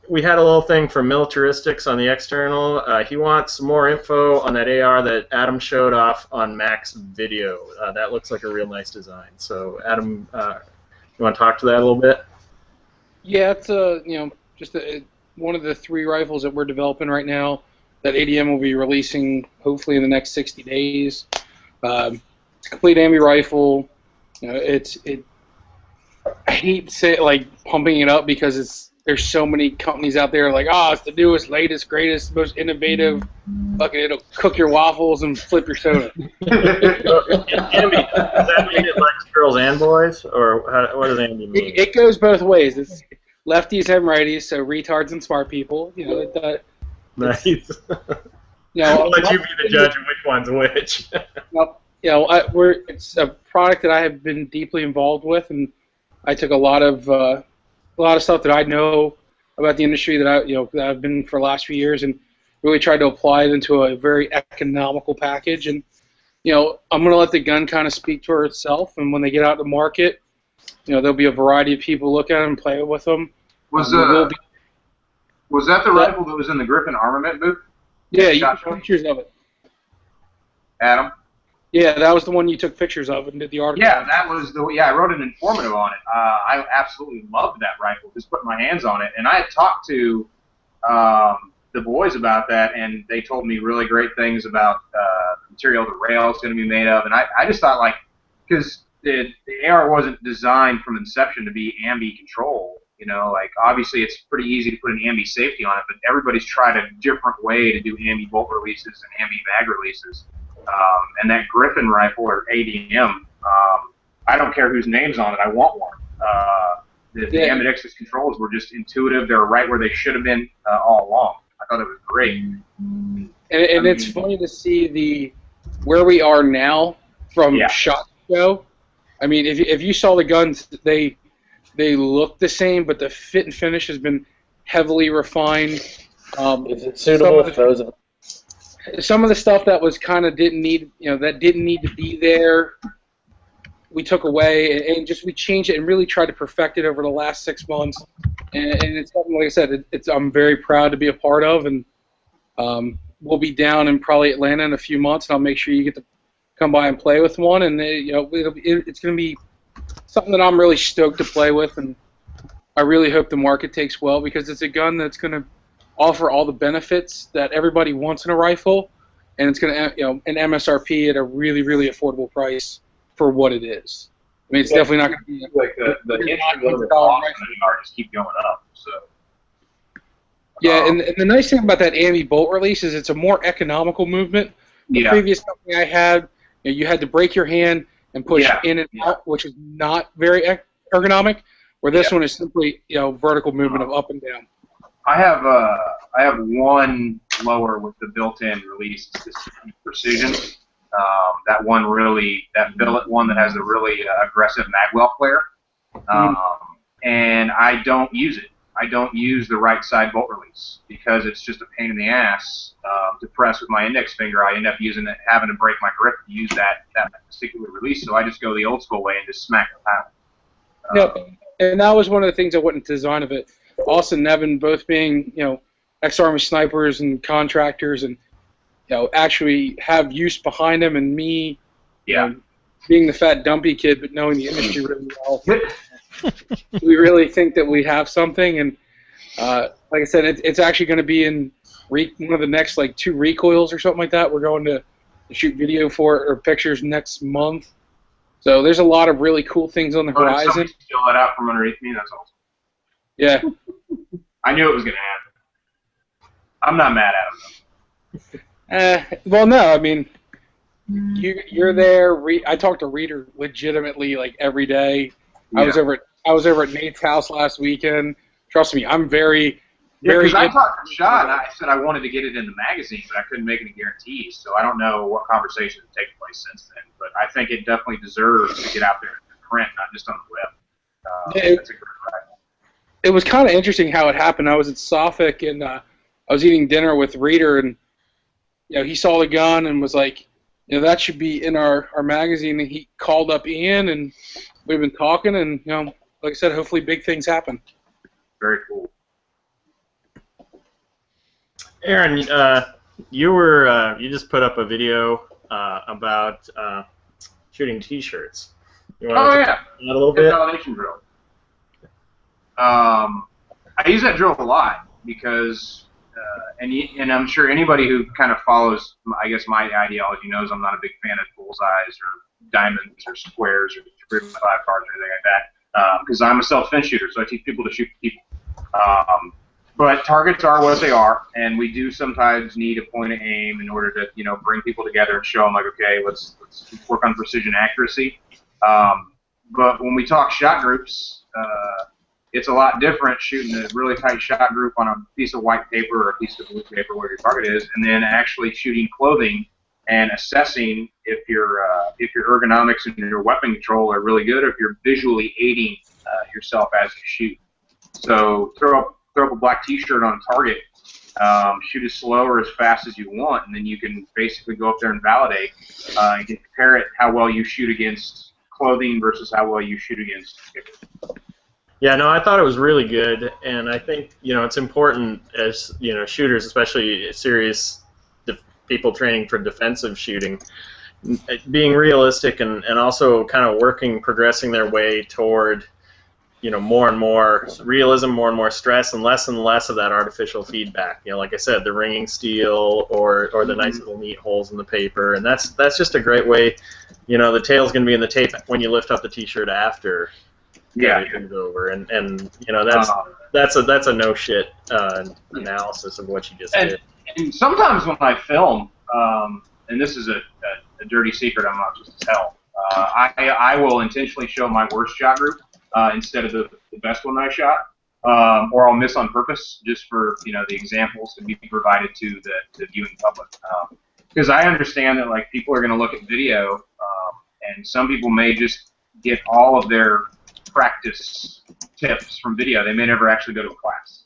we had a little thing from Militaristics on the external. He wants some more info on that AR that Adam showed off on Mac's video. That looks like a real nice design. So Adam, you want to talk to that a little bit? Yeah, it's just one of the 3 rifles that we're developing right now that ADM will be releasing hopefully in the next 60 days. It's a complete ambi rifle. I hate to say it, like pumping it up, because there's so many companies out there like, it's the newest, latest, greatest, most innovative. Fucking, it'll cook your waffles and flip your soda. Ambi, does that mean it likes girls and boys, or what does Ambi mean? It goes both ways. It's lefties and righties, so retards and smart people. Nice. I'll let you be the judge of which one's which. It's a product that I have been deeply involved with, and I took a lot of stuff that I know about the industry that I've been for the last few years, and really tried to apply it into a very economical package. And I'm going to let the gun kind of speak for itself, and when they get out to the market, there'll be a variety of people look at them and play with them. Was that the rifle that was in the Griffin armament booth? Yeah, you took pictures of it. Adam? Yeah, that was the one you took pictures of and did the article. Yeah, that was I wrote an informative on it. I absolutely loved that rifle. Just put my hands on it, and I had talked to the boys about that, and they told me really great things about the material the rail is going to be made of. And I just thought, because the AR wasn't designed from inception to be ambi control. Obviously it's pretty easy to put an ambi safety on it, but everybody's tried a different way to do ambi bolt releases and ambi mag releases. And that Griffin rifle, or ADM, I don't care whose name's on it, I want one. The ambidextrous controls were just intuitive. They were right where they should have been all along. I thought it was great. And it's funny to see where we are now from SHOT Show. I mean, if you saw the guns, they look the same, but the fit and finish has been heavily refined. Is it suitable for those of some of the stuff that was kind of didn't need to be there, we took away, and just we changed it and really tried to perfect it over the last 6 months. And it's something, like I said, I'm very proud to be a part of, and we'll be down in probably Atlanta in a few months, and I'll make sure you get to come by and play with one, and it's going to be something that I'm really stoked to play with, and I really hope the market takes well, because it's a gun that's going to offer all the benefits that everybody wants in a rifle, and it's going to, an MSRP at a really, really affordable price for what it is. I mean, it's definitely not going to be like the entry level costs just keep going up. So yeah, and the nice thing about that AMI bolt release is it's a more economical movement. The previous company I had, you had to break your hand and push in and out, which is not very ergonomic. Where this one is simply vertical movement of up and down. I have one lower with the built-in release. It's this Precision. That billet one that has a really aggressive magwell flare. And I don't use it. I don't use the right side bolt release because it's just a pain in the ass to press with my index finger. I end up having to break my grip to use that particular release. So I just go the old school way and just smack the paddle. And that was one of the things I went into design of it. Austin and Nevin both being, ex-Army snipers and contractors, and actually have use behind them, and me, being the fat dumpy kid but knowing the industry really well. We really think that we have something, and like I said, it's actually going to be in one of the next like 2 recoils or something like that. We're going to shoot video for or pictures next month. So there's a lot of really cool things on the horizon. Somebody steal that out from underneath me. That's awesome. Yeah. I knew it was going to happen. I'm not mad at him. Well, no, I mean, you're there. I talk to Reader legitimately like every day. Yeah. I was over at Nate's house last weekend. Trust me, I'm very. Yeah, because I talked to Shot, and I said I wanted to get it in the magazine, but I couldn't make any guarantees. So I don't know what conversations have taken place since then. But I think it definitely deserves to get out there in print, not just on the web. That's a great rifle. It was kind of interesting how it happened. I was at Suffolk, and I was eating dinner with Reader, and he saw the gun and was like, that should be in our magazine. And he called up Ian, and we've been talking, and like I said, hopefully big things happen. Very cool. Aaron, you just put up a video about shooting T-shirts. You want to talk about that a little bit? Validation drill. I use that drill a lot because, and I'm sure anybody who kind of follows, I guess, my ideology knows I'm not a big fan of bullseyes or diamonds or squares or 3x5 cards or anything like that because I'm a self-defense shooter, so I teach people to shoot people. But targets are what they are, and we do sometimes need a point of aim in order to, bring people together and show them, like, okay, let's work on precision accuracy. But when we talk shot groups, it's a lot different shooting a really tight shot group on a piece of white paper or a piece of blue paper where your target is, and then actually shooting clothing and assessing if your ergonomics and your weapon control are really good, or if you're visually aiding yourself as you shoot. So throw up a black T-shirt on a target, shoot as slow or as fast as you want, and then you can basically go up there and validate and compare it how well you shoot against clothing versus how well you shoot against paper. Yeah, no, I thought it was really good, and I think it's important as shooters, especially serious people training for defensive shooting, being realistic and also kind of progressing their way toward more and more realism, more and more stress, and less of that artificial feedback. Like I said, the ringing steel or the nice little neat holes in the paper, and that's just a great way. The tail's going to be in the tape when you lift up the T-shirt after. Everything's over, and that's a no shit analysis of what you just did. And sometimes when I film, and this is a dirty secret, I'm not just as hell. I will intentionally show my worst shot group instead of the best one I shot, or I'll miss on purpose just for the examples to be provided to the viewing public. Because I understand that like people are going to look at video, and some people may just get all of their practice tips from video. They may never actually go to a class.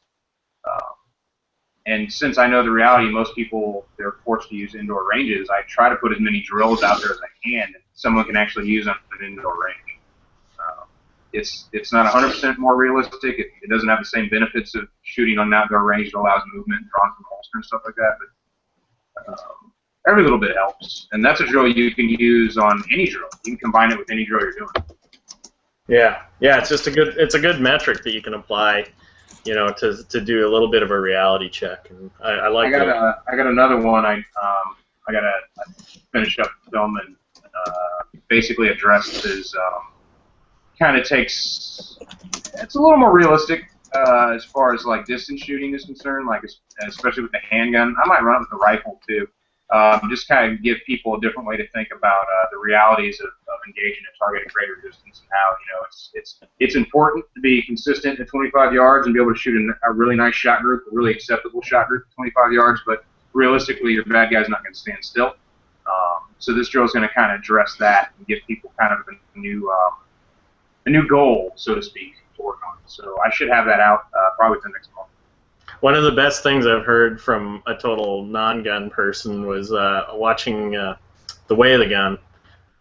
And since I know the reality, most people, they're forced to use indoor ranges, I try to put as many drills out there as I can that someone can actually use on an indoor range. It's not 100% more realistic. It doesn't have the same benefits of shooting on an outdoor range. It allows movement, drawn from holster and stuff like that. But every little bit helps. And that's a drill you can use on any drill. You can combine it with any drill you're doing. Yeah, it's just a good metric that you can apply, to do a little bit of a reality check. And I like that. I got another one. I gotta finish up the film and basically address this. Kind of takes. It's a little more realistic as far as like distance shooting is concerned, like especially with the handgun. I might run it with the rifle too. Just kind of give people a different way to think about the realities of engaging a target at greater distance and how it's important to be consistent at 25 yards and be able to shoot a really nice shot group, a really acceptable shot group at 25 yards. But realistically, your bad guy's not going to stand still. So this drill is going to kind of address that and give people kind of a new goal, so to speak, to work on. So I should have that out probably within the next month. One of the best things I've heard from a total non-gun person was watching The Way of the Gun.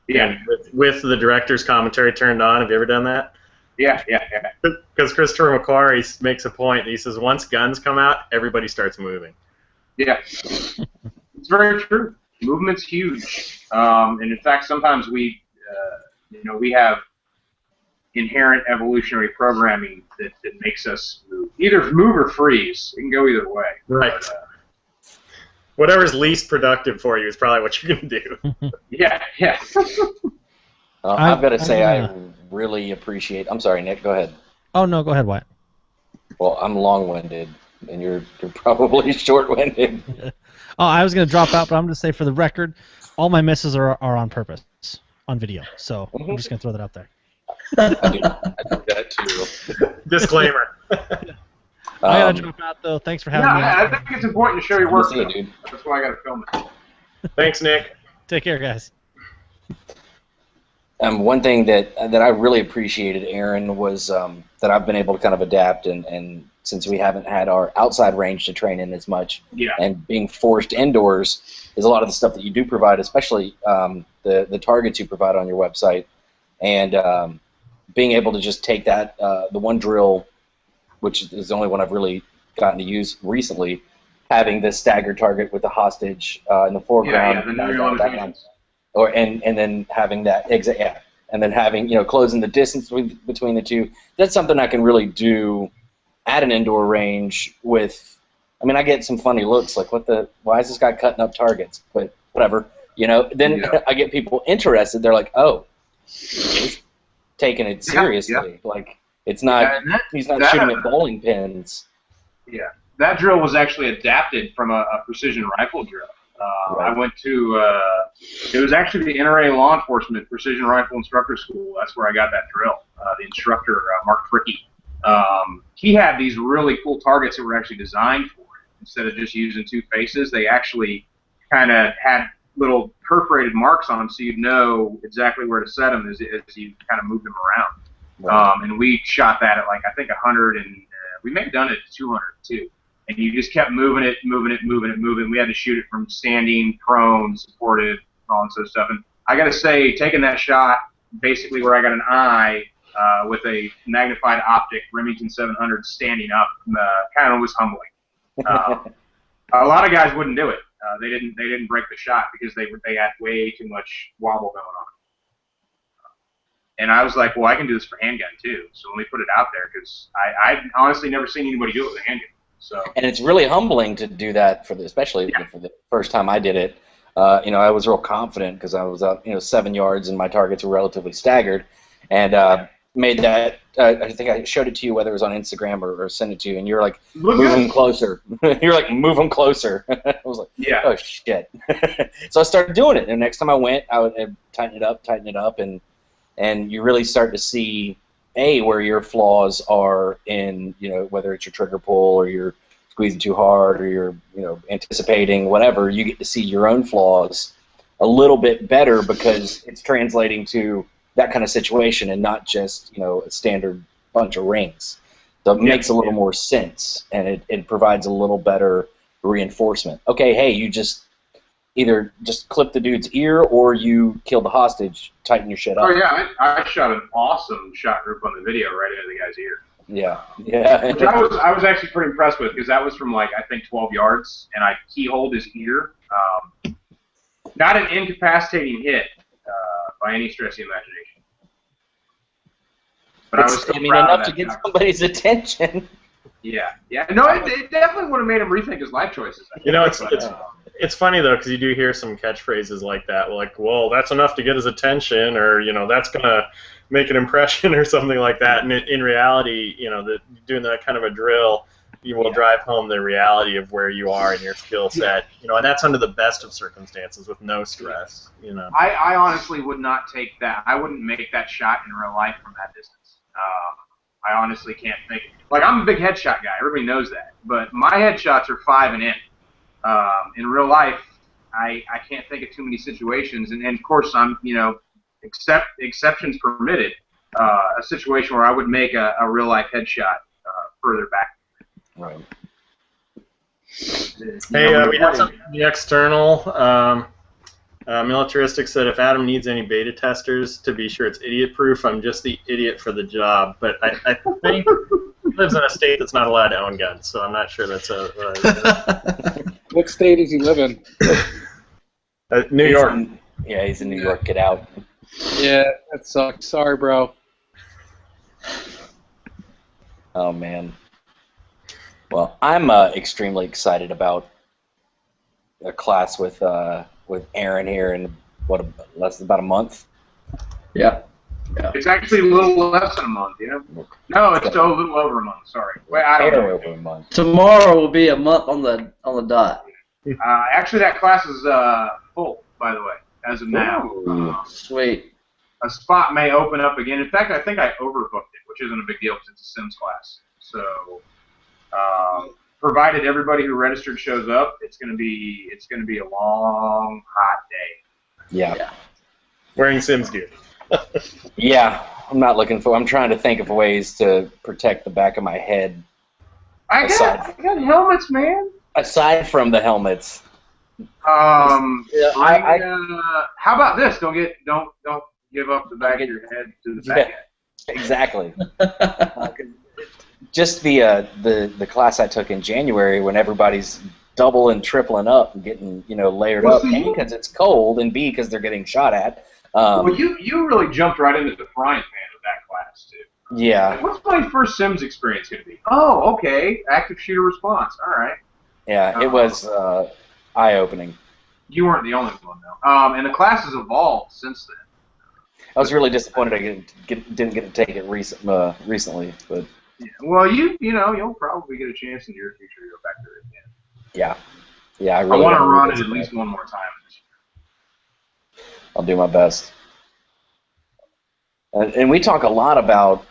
Yeah. With the director's commentary turned on. Have you ever done that? Yeah. Because Christopher McQuarrie makes a point. He says once guns come out, everybody starts moving. Yeah. It's very true. Movement's huge. And in fact, sometimes we have inherent evolutionary programming that makes us move. Either move or freeze. It can go either way. Right. whatever's least productive for you is probably what you're gonna do. Yeah. I've got to say, I really appreciate. I'm sorry, Nick. Go ahead. Oh no, go ahead, Wyatt. Well, I'm long-winded, and you're probably short-winded. Oh, I was gonna drop out, but I'm gonna say for the record, all my misses are on purpose on video. So I'm just gonna throw that out there. I do that too. Disclaimer. I gotta drop out though. Thanks for having me. I think it's important to show your work. See you, dude. That's why I got to film it. Thanks, Nick. Take care, guys. One thing that I really appreciated, Aaron, was that I've been able to kind of adapt, and since we haven't had our outside range to train in as much, and being forced indoors, is a lot of the stuff that you do provide, especially the targets you provide on your website, and being able to just take that, the one drill, which is the only one I've really gotten to use recently, having this staggered target with the hostage in the foreground. The know your limitations. And then having that and then having closing the distance between the two. That's something I can really do at an indoor range with. I mean, I get some funny looks like, why is this guy cutting up targets? But whatever, Then I get people interested. They're like, oh, he's taking it seriously. Like it's not. He's not shooting at bowling pins. Yeah, that drill was actually adapted from a precision rifle drill. Right. I went to, it was actually the NRA Law Enforcement Precision Rifle Instructor School. That's where I got that drill. The instructor, Mark Fricky, he had these really cool targets that were actually designed for it. Instead of just using two faces, they actually kind of had little perforated marks on them so you'd know exactly where to set them as you kind of move them around. Right. And we shot that at like, I think 100, and we may have done it at 200 too. And you just kept moving it. We had to shoot it from standing, prone, supported, all that sort of stuff. And I got to say, taking that shot, basically where I got an eye with a magnified optic, Remington 700 standing up, kind of was humbling. A lot of guys wouldn't do it. They didn't break the shot because they had way too much wobble going on. And I was like, well, I can do this for handgun too. So let me put it out there because I've honestly never seen anybody do it with a handgun. So. And it's really humbling to do that especially for the first time I did it. I was real confident because I was out, 7 yards and my targets were relatively staggered, and made that. I think I showed it to you, whether it was on Instagram or sent it to you, and you're like, move them closer. You're like, move them closer. I was like, oh shit. So I started doing it, and next time I went, I would tighten it up, and you really start to see where your flaws are in, whether it's your trigger pull or you're squeezing too hard or you're, anticipating whatever. You get to see your own flaws a little bit better because it's translating to that kind of situation and not just, a standard bunch of rings. So it makes a little more sense, and it provides a little better reinforcement. Okay, hey, you just either just clip the dude's ear or you kill the hostage, tighten your shit up. Oh yeah, I shot an awesome shot group on the video right into the guy's ear. Yeah. Which I was actually pretty impressed with because that was from like I think 12 yards, and I keyholed his ear. Not an incapacitating hit by any stretch of the imagination. But I was still proud enough of to that get shot. somebody's attention. Yeah. No, it definitely would have made him rethink his life choices. It's funny though because you do hear some catchphrases like that, like, "Well, that's enough to get his attention," or that's gonna make an impression, or something like that. And in reality, doing that kind of a drill, you will drive home the reality of where you are in your skill set. And that's under the best of circumstances with no stress. I honestly would not take that. I wouldn't make that shot in real life from that distance. I honestly can't think. Like, I'm a big headshot guy. Everybody knows that. But my headshots are 5 and in. In real life, I can't think of too many situations, and of course I'm, exceptions permitted, a situation where I would make a real life headshot further back. Right. Hey, we have something in the external. Militaristic said if Adam needs any beta testers, to be sure it's idiot-proof. I'm just the idiot for the job, but I think he lives in a state that's not allowed to own guns, so I'm not sure that's What state does he live in? New York. He's in New York. Get out. Yeah, that sucks. Sorry, bro. Oh, man. Well, I'm extremely excited about a class with Aaron here in less than about a month. Yeah. It's actually a little less than a month, yeah. No, it's still a little over a month. Sorry. Wait, I don't know. Over a month. Tomorrow will be a month on the dot. Actually, that class is full, by the way, as of now. Sweet. A spot may open up again. In fact, I think I overbooked it, which isn't a big deal because it's a Sims class. So, provided everybody who registered shows up, it's gonna be a long, hot day. Yeah. Wearing Sims gear. Yeah, I'm trying to think of ways to protect the back of my head. I got helmets, man. Aside from the helmets. How about this? Don't give up the back of your head to the back. Yeah, exactly. Just the class I took in January when everybody's double and tripling up and getting layered up, A, because it's cold, and B, because they're getting shot at. Well, you really jumped right into the frying pan with that class too. Yeah. Like, what's my first Sims experience going to be? Oh, okay, active shooter response. All right. Yeah, it was eye-opening. You weren't the only one though. And the class has evolved since then. I was really disappointed I didn't get to take it recently, but. Yeah. Well, you'll probably get a chance in the near future to go back there again. Yeah. I really want to run it at least one more time this year. I'll do my best. And we talk a lot about,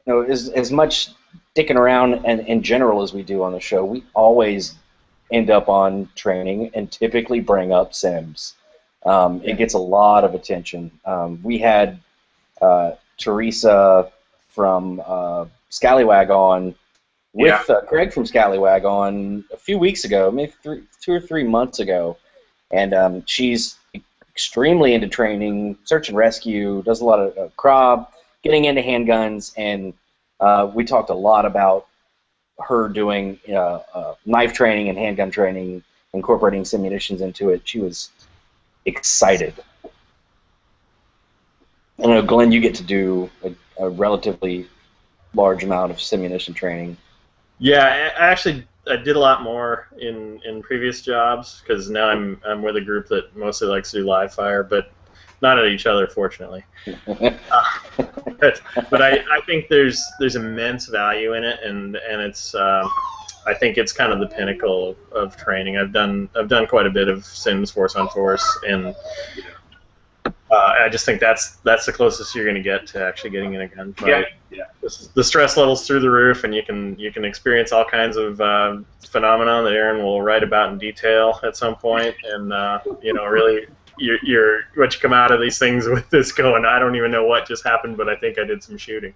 as much dicking around and in general as we do on the show, we always end up on training and typically bring up Sims. It gets a lot of attention. We had Teresa from Scallywag on with Greg from Scallywag on a few weeks ago, maybe 2 or 3 months ago, and she's extremely into training, search and rescue, does a lot of CROB, getting into handguns, and we talked a lot about her doing knife training and handgun training, incorporating simunitions into it. She was excited. I know, Glenn, you get to do a relatively large amount of simunition training. Yeah, I did a lot more in previous jobs because now I'm with a group that mostly likes to do live fire, but not at each other, fortunately. But I think there's immense value in it, and it's I think it's kind of the pinnacle of training. I've done quite a bit of Sims Force on Force, and I just think that's the closest you're going to get to actually getting in a gunfight. Yeah. The stress level's through the roof, and you can experience all kinds of phenomena that Aaron will write about in detail at some point, and really. You're what you come out of these things with this going, I don't even know what just happened, but I think I did some shooting.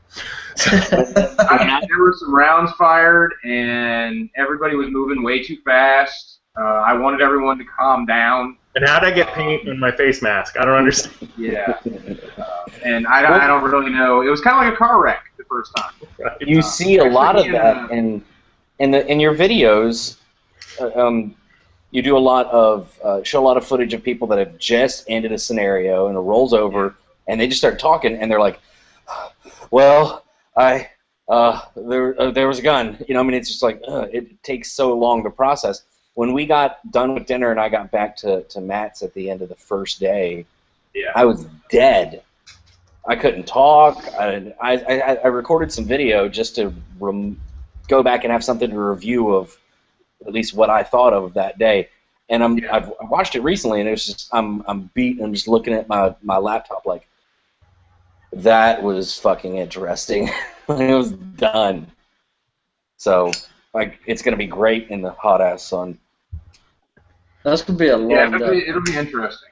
There were some rounds fired, and everybody was moving way too fast. I wanted everyone to calm down. And how'd I get paint in my face mask? I don't understand. Yeah. And I don't really know. It was kind of like a car wreck the first time. Right. You see a lot of that in your videos. You do a lot of show a lot of footage of people that have just ended a scenario and it rolls over, and they just start talking, and they're like, "Well, there was a gun." It's just like it takes so long to process. When we got done with dinner and I got back to Matt's at the end of the first day, I was dead. I couldn't talk. I recorded some video just to go back and have something to review of at least what I thought of that day. And I've watched it recently, and it was just I'm beat. I'm just looking at my laptop like, that was fucking interesting. It was done. So it's gonna be great in the hot ass sun. That's gonna be a long day. It'll be interesting.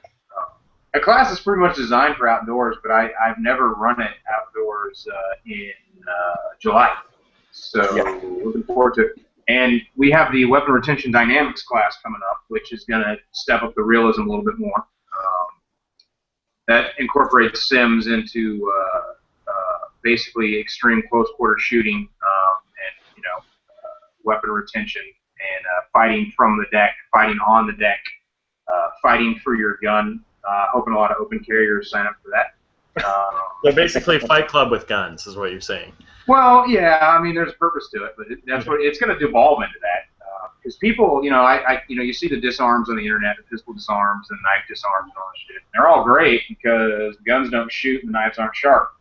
A class is pretty much designed for outdoors, but I've never run it outdoors in July. So looking forward to it. And we have the Weapon Retention Dynamics class coming up, which is going to step up the realism a little bit more. That incorporates Sims into basically extreme close quarter shooting and weapon retention and fighting from the deck, fighting on the deck, fighting for your gun. Hoping a lot of open carriers sign up for that. So basically, Fight Club with guns is what you're saying. Well, yeah, I mean, there's a purpose to it, but that's what it's going to devolve into that. Because people, you see the disarms on the internet, the pistol disarms, and knife disarms, and all that shit. They're all great because guns don't shoot and knives aren't sharp.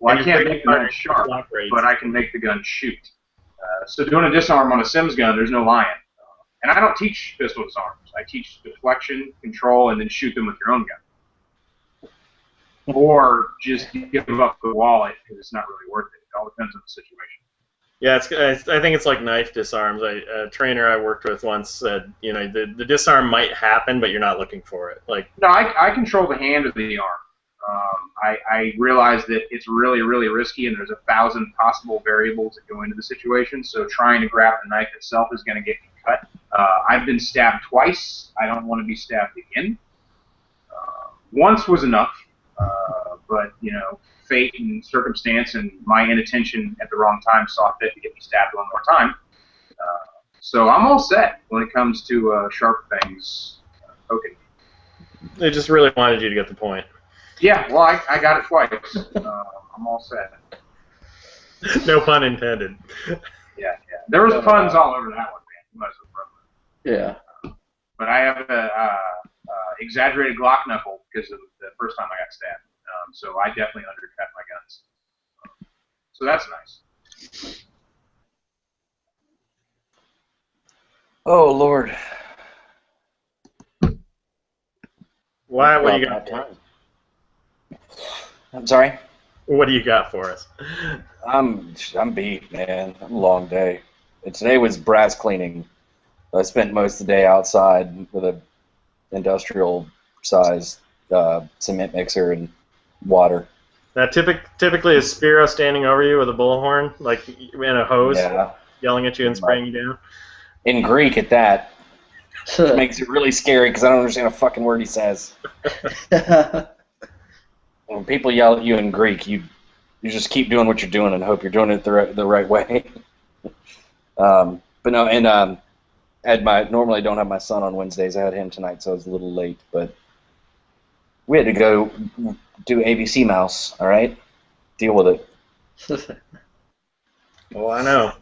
Well, I can't make the knife sharp, but I can make the gun shoot. So doing a disarm on a Sims gun, there's no lying. And I don't teach pistol disarms. I teach deflection, control, and then shoot them with your own gun. Or just give up the wallet because it's not really worth it. It all depends on the situation. Yeah, I think it's like knife disarms. A trainer I worked with once said, the disarm might happen, but you're not looking for it. Like, no, I control the hand of the arm. I realize that it's really, really risky, and there's 1,000 possible variables that go into the situation. So trying to grab the knife itself is going to get me cut. I've been stabbed twice. I don't want to be stabbed again. Once was enough, but fate and circumstance and my inattention at the wrong time saw fit to get me stabbed one more time. So I'm all set when it comes to sharp things poking. They just really wanted you to get the point. Yeah, well, I got it twice. I'm all set. No pun intended. Yeah. There was puns all over that one, man. You must have Yeah. But I have a exaggerated Glock knuckle because of the first time I got stabbed. So I definitely undercut my guns. So that's nice. Oh, Lord. Why? What do you got? I'm sorry? What do you got for us? I'm beat, man. I'm a long day. And today was brass cleaning. I spent most of the day outside with a industrial size cement mixer and water. That typically is Spiro standing over you with a bullhorn, like in a hose, yelling at you and spraying you down. In Greek, at that. It makes it really scary because I don't understand a fucking word he says. When people yell at you in Greek, you just keep doing what you're doing and hope you're doing it the right way. But no, and normally I don't have my son on Wednesdays. I had him tonight, so I was a little late. But we had to go do ABC Mouse. All right, deal with it. Well, I know.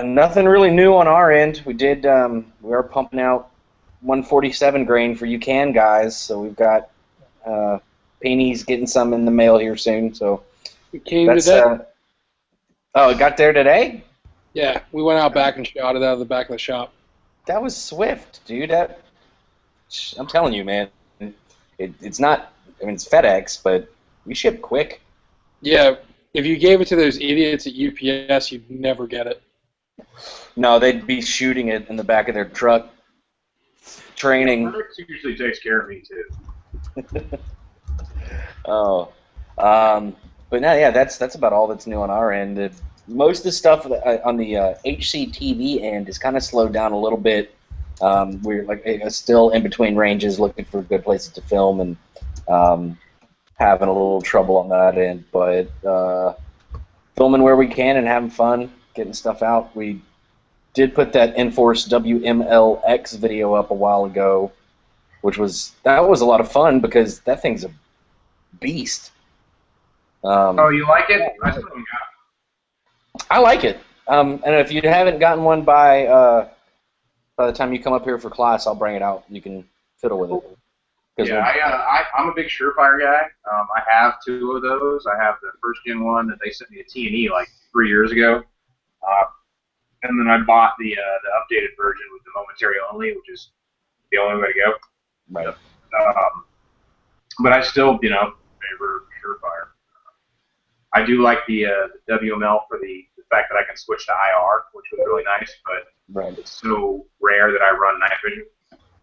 Nothing really new on our end. We did. We are pumping out 147 grain for UCAN guys, so we've got. Peeny's getting some in the mail here soon, so it came today. Oh, it got there today? Yeah, we went out back and shot it out of the back of the shop. That was swift, dude. I'm telling you, man. It's not. I mean, it's FedEx, but we ship quick. Yeah, if you gave it to those idiots at UPS, you'd never get it. No, they'd be shooting it in the back of their truck. Training. FedEx usually takes care of me too. Oh, but no, yeah, that's about all that's new on our end. Most of the stuff on the HCTV end is kind of slowed down a little bit. We're still in between ranges, looking for good places to film, and having a little trouble on that end. But filming where we can and having fun, getting stuff out. We did put that Enforce WMLX video up a while ago, which was a lot of fun because that thing's a beast. Oh, you like it? I still haven't got it. I like it. And if you haven't gotten one by the time you come up here for class, I'll bring it out. You can fiddle with it. Yeah, I'm a big Surefire guy. I have 2 of those. I have the first gen one that they sent me a T&E like 3 years ago. And then I bought the updated version with the momentary only, which is the only way to go. Right. But I still, favor Surefire. I do like the WML for the fact that I can switch to IR, which was really nice, but it's so rare that I run night vision.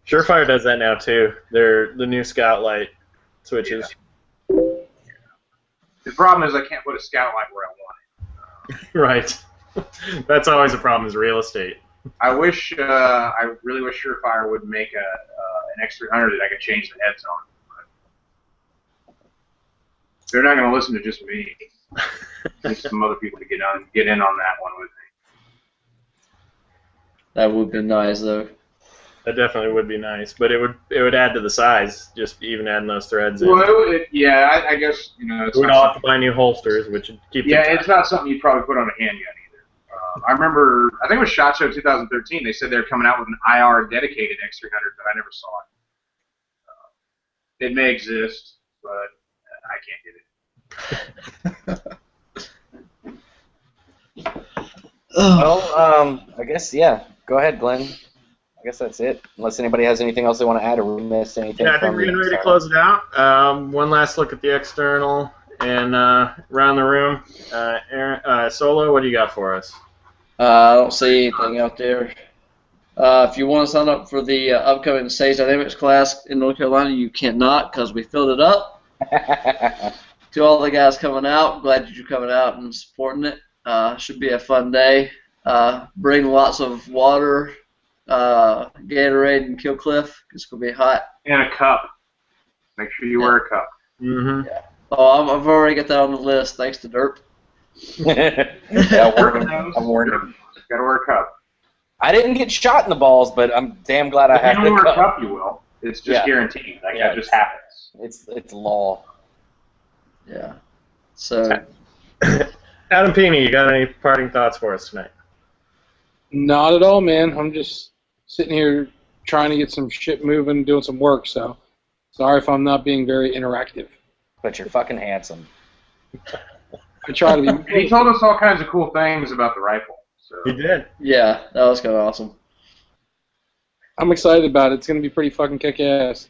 Surefire does that now too. They're the new Scout Light switches. Yeah. The problem is I can't put a Scout Light where I want it. Right. That's always a problem, is real estate. I really wish Surefire would make an X300 that I could change the heads on. They're not going to listen to just me. There's some other people to get in on that one with me. That would be nice, though. That definitely would be nice, but it would add to the size, just even adding those threads in. Well, I guess We'd all have to buy new holsters, which would keep. Yeah, it's not something you'd probably put on a handgun either. I remember, I think it was SHOT Show 2013. They said they were coming out with an IR dedicated X300, but I never saw it. It may exist, but I can't get it. Well, I guess, yeah. Go ahead, Glenn. I guess that's it. Unless anybody has anything else they want to add or we missed anything. Yeah, I think we're getting ready to close it out. One last look at the external and around the room. Aaron, Solo, what do you got for us? I don't see anything out there. If you want to sign up for the upcoming Stage Dynamics class in North Carolina, you cannot because we filled it up. To all the guys coming out, glad that you're coming out and supporting it. Should be a fun day. Bring lots of water, Gatorade, and Kill Cliff. It's going to be hot. And a cup. Make sure you wear a cup. Mm-hmm. Yeah. Oh, I've already got that on the list, thanks to Derp. Yeah, I'm warned him. Gotta wear a cup. I didn't get shot in the balls, but I'm damn glad I If had you the don't wear a cup. cup, you will. It's just guaranteed. That just happens. It's law. Yeah. So. Adam Peany, you got any parting thoughts for us tonight? Not at all, man. I'm just sitting here trying to get some shit moving, doing some work, so sorry if I'm not being very interactive. But you're fucking handsome. I try to And be. he told us all kinds of cool things about the rifle. So. You did. Yeah, that was kind of awesome. I'm excited about it. It's going to be pretty fucking kick-ass.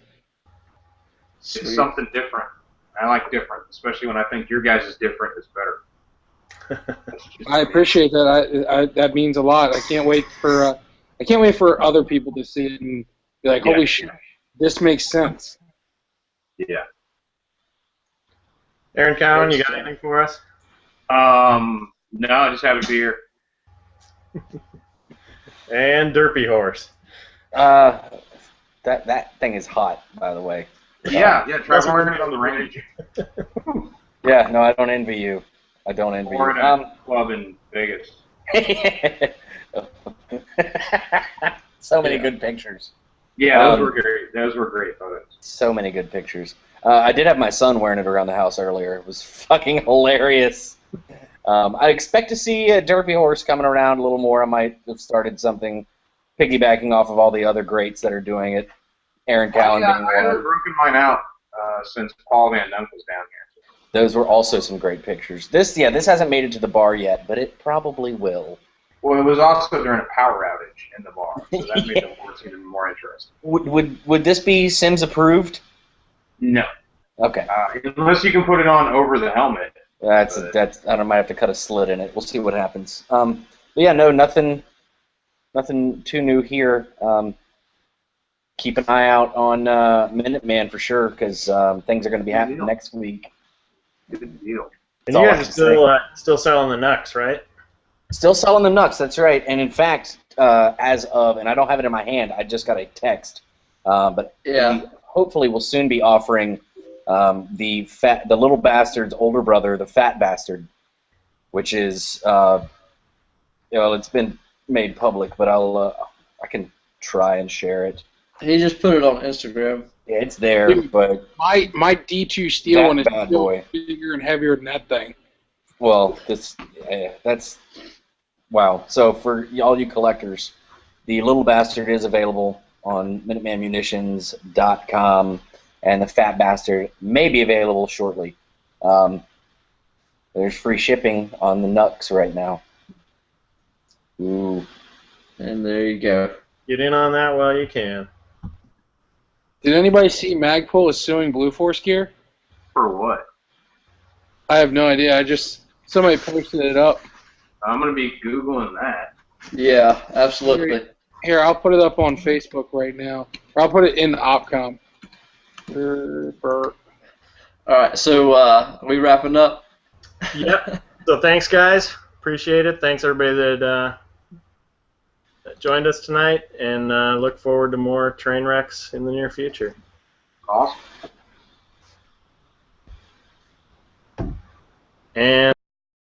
It's something different. I like different, especially when I think your guys' is different is better. I appreciate that. That means a lot. I can't wait for other people to see it and be like, holy shit, this makes sense. Yeah. Aaron Cowan, you got anything for us? No, I just have a beer. And Derpy Horse. That thing is hot, by the way. Yeah, try wearing it on the range. Yeah, no, I don't envy you. I don't envy Or you. in a club in Vegas. So many good pictures. Yeah, those were great. Those were great photos. So many good pictures. I did have my son wearing it around the house earlier. It was fucking hilarious. I expect to see a Derpy Horse coming around a little more. I might have started something piggybacking off of all the other greats that are doing it. Aaron Cowan being I one. haven't broken mine out since Paul Van Dunk was down here. Those were also some great pictures. This hasn't made it to the bar yet, but it probably will. Well, it was also during a power outage in the bar, so that made the horse even more interesting. Would this be Sims approved? No. Okay. Unless you can put it on over the helmet. That's I might have to cut a slit in it. We'll see what happens. But yeah, no, nothing too new here. Keep an eye out on Minuteman for sure, because things are going to be happening next week. Good deal. And you guys are still selling the Nux, right? Still selling the Nux, that's right. And in fact, as of, and I don't have it in my hand, I just got a text. But Yeah. we hopefully will soon be offering the little bastard's older brother, the Fat Bastard, which is, it's been made public, but I can try and share it. He just put it on Instagram. Yeah, it's there, Dude, but My D2 steel That one is bad still boy. bigger and heavier than that thing. well, that's wow. So for all you collectors, the little bastard is available on MinutemanMunitions.com, and the Fat Bastard may be available shortly. There's free shipping on the Nux right now. Ooh. And there you go. Get in on that while you can. Did anybody see Magpul is suing Blue Force Gear? For what? I have no idea. Somebody posted it up. I'm going to be Googling that. Yeah, absolutely. Here, I'll put it up on Facebook right now. Or I'll put it in the OpCom. All right, so are we wrapping up? Yep. So thanks, guys. Appreciate it. Thanks, everybody that joined us tonight, and look forward to more train wrecks in the near future. Awesome. And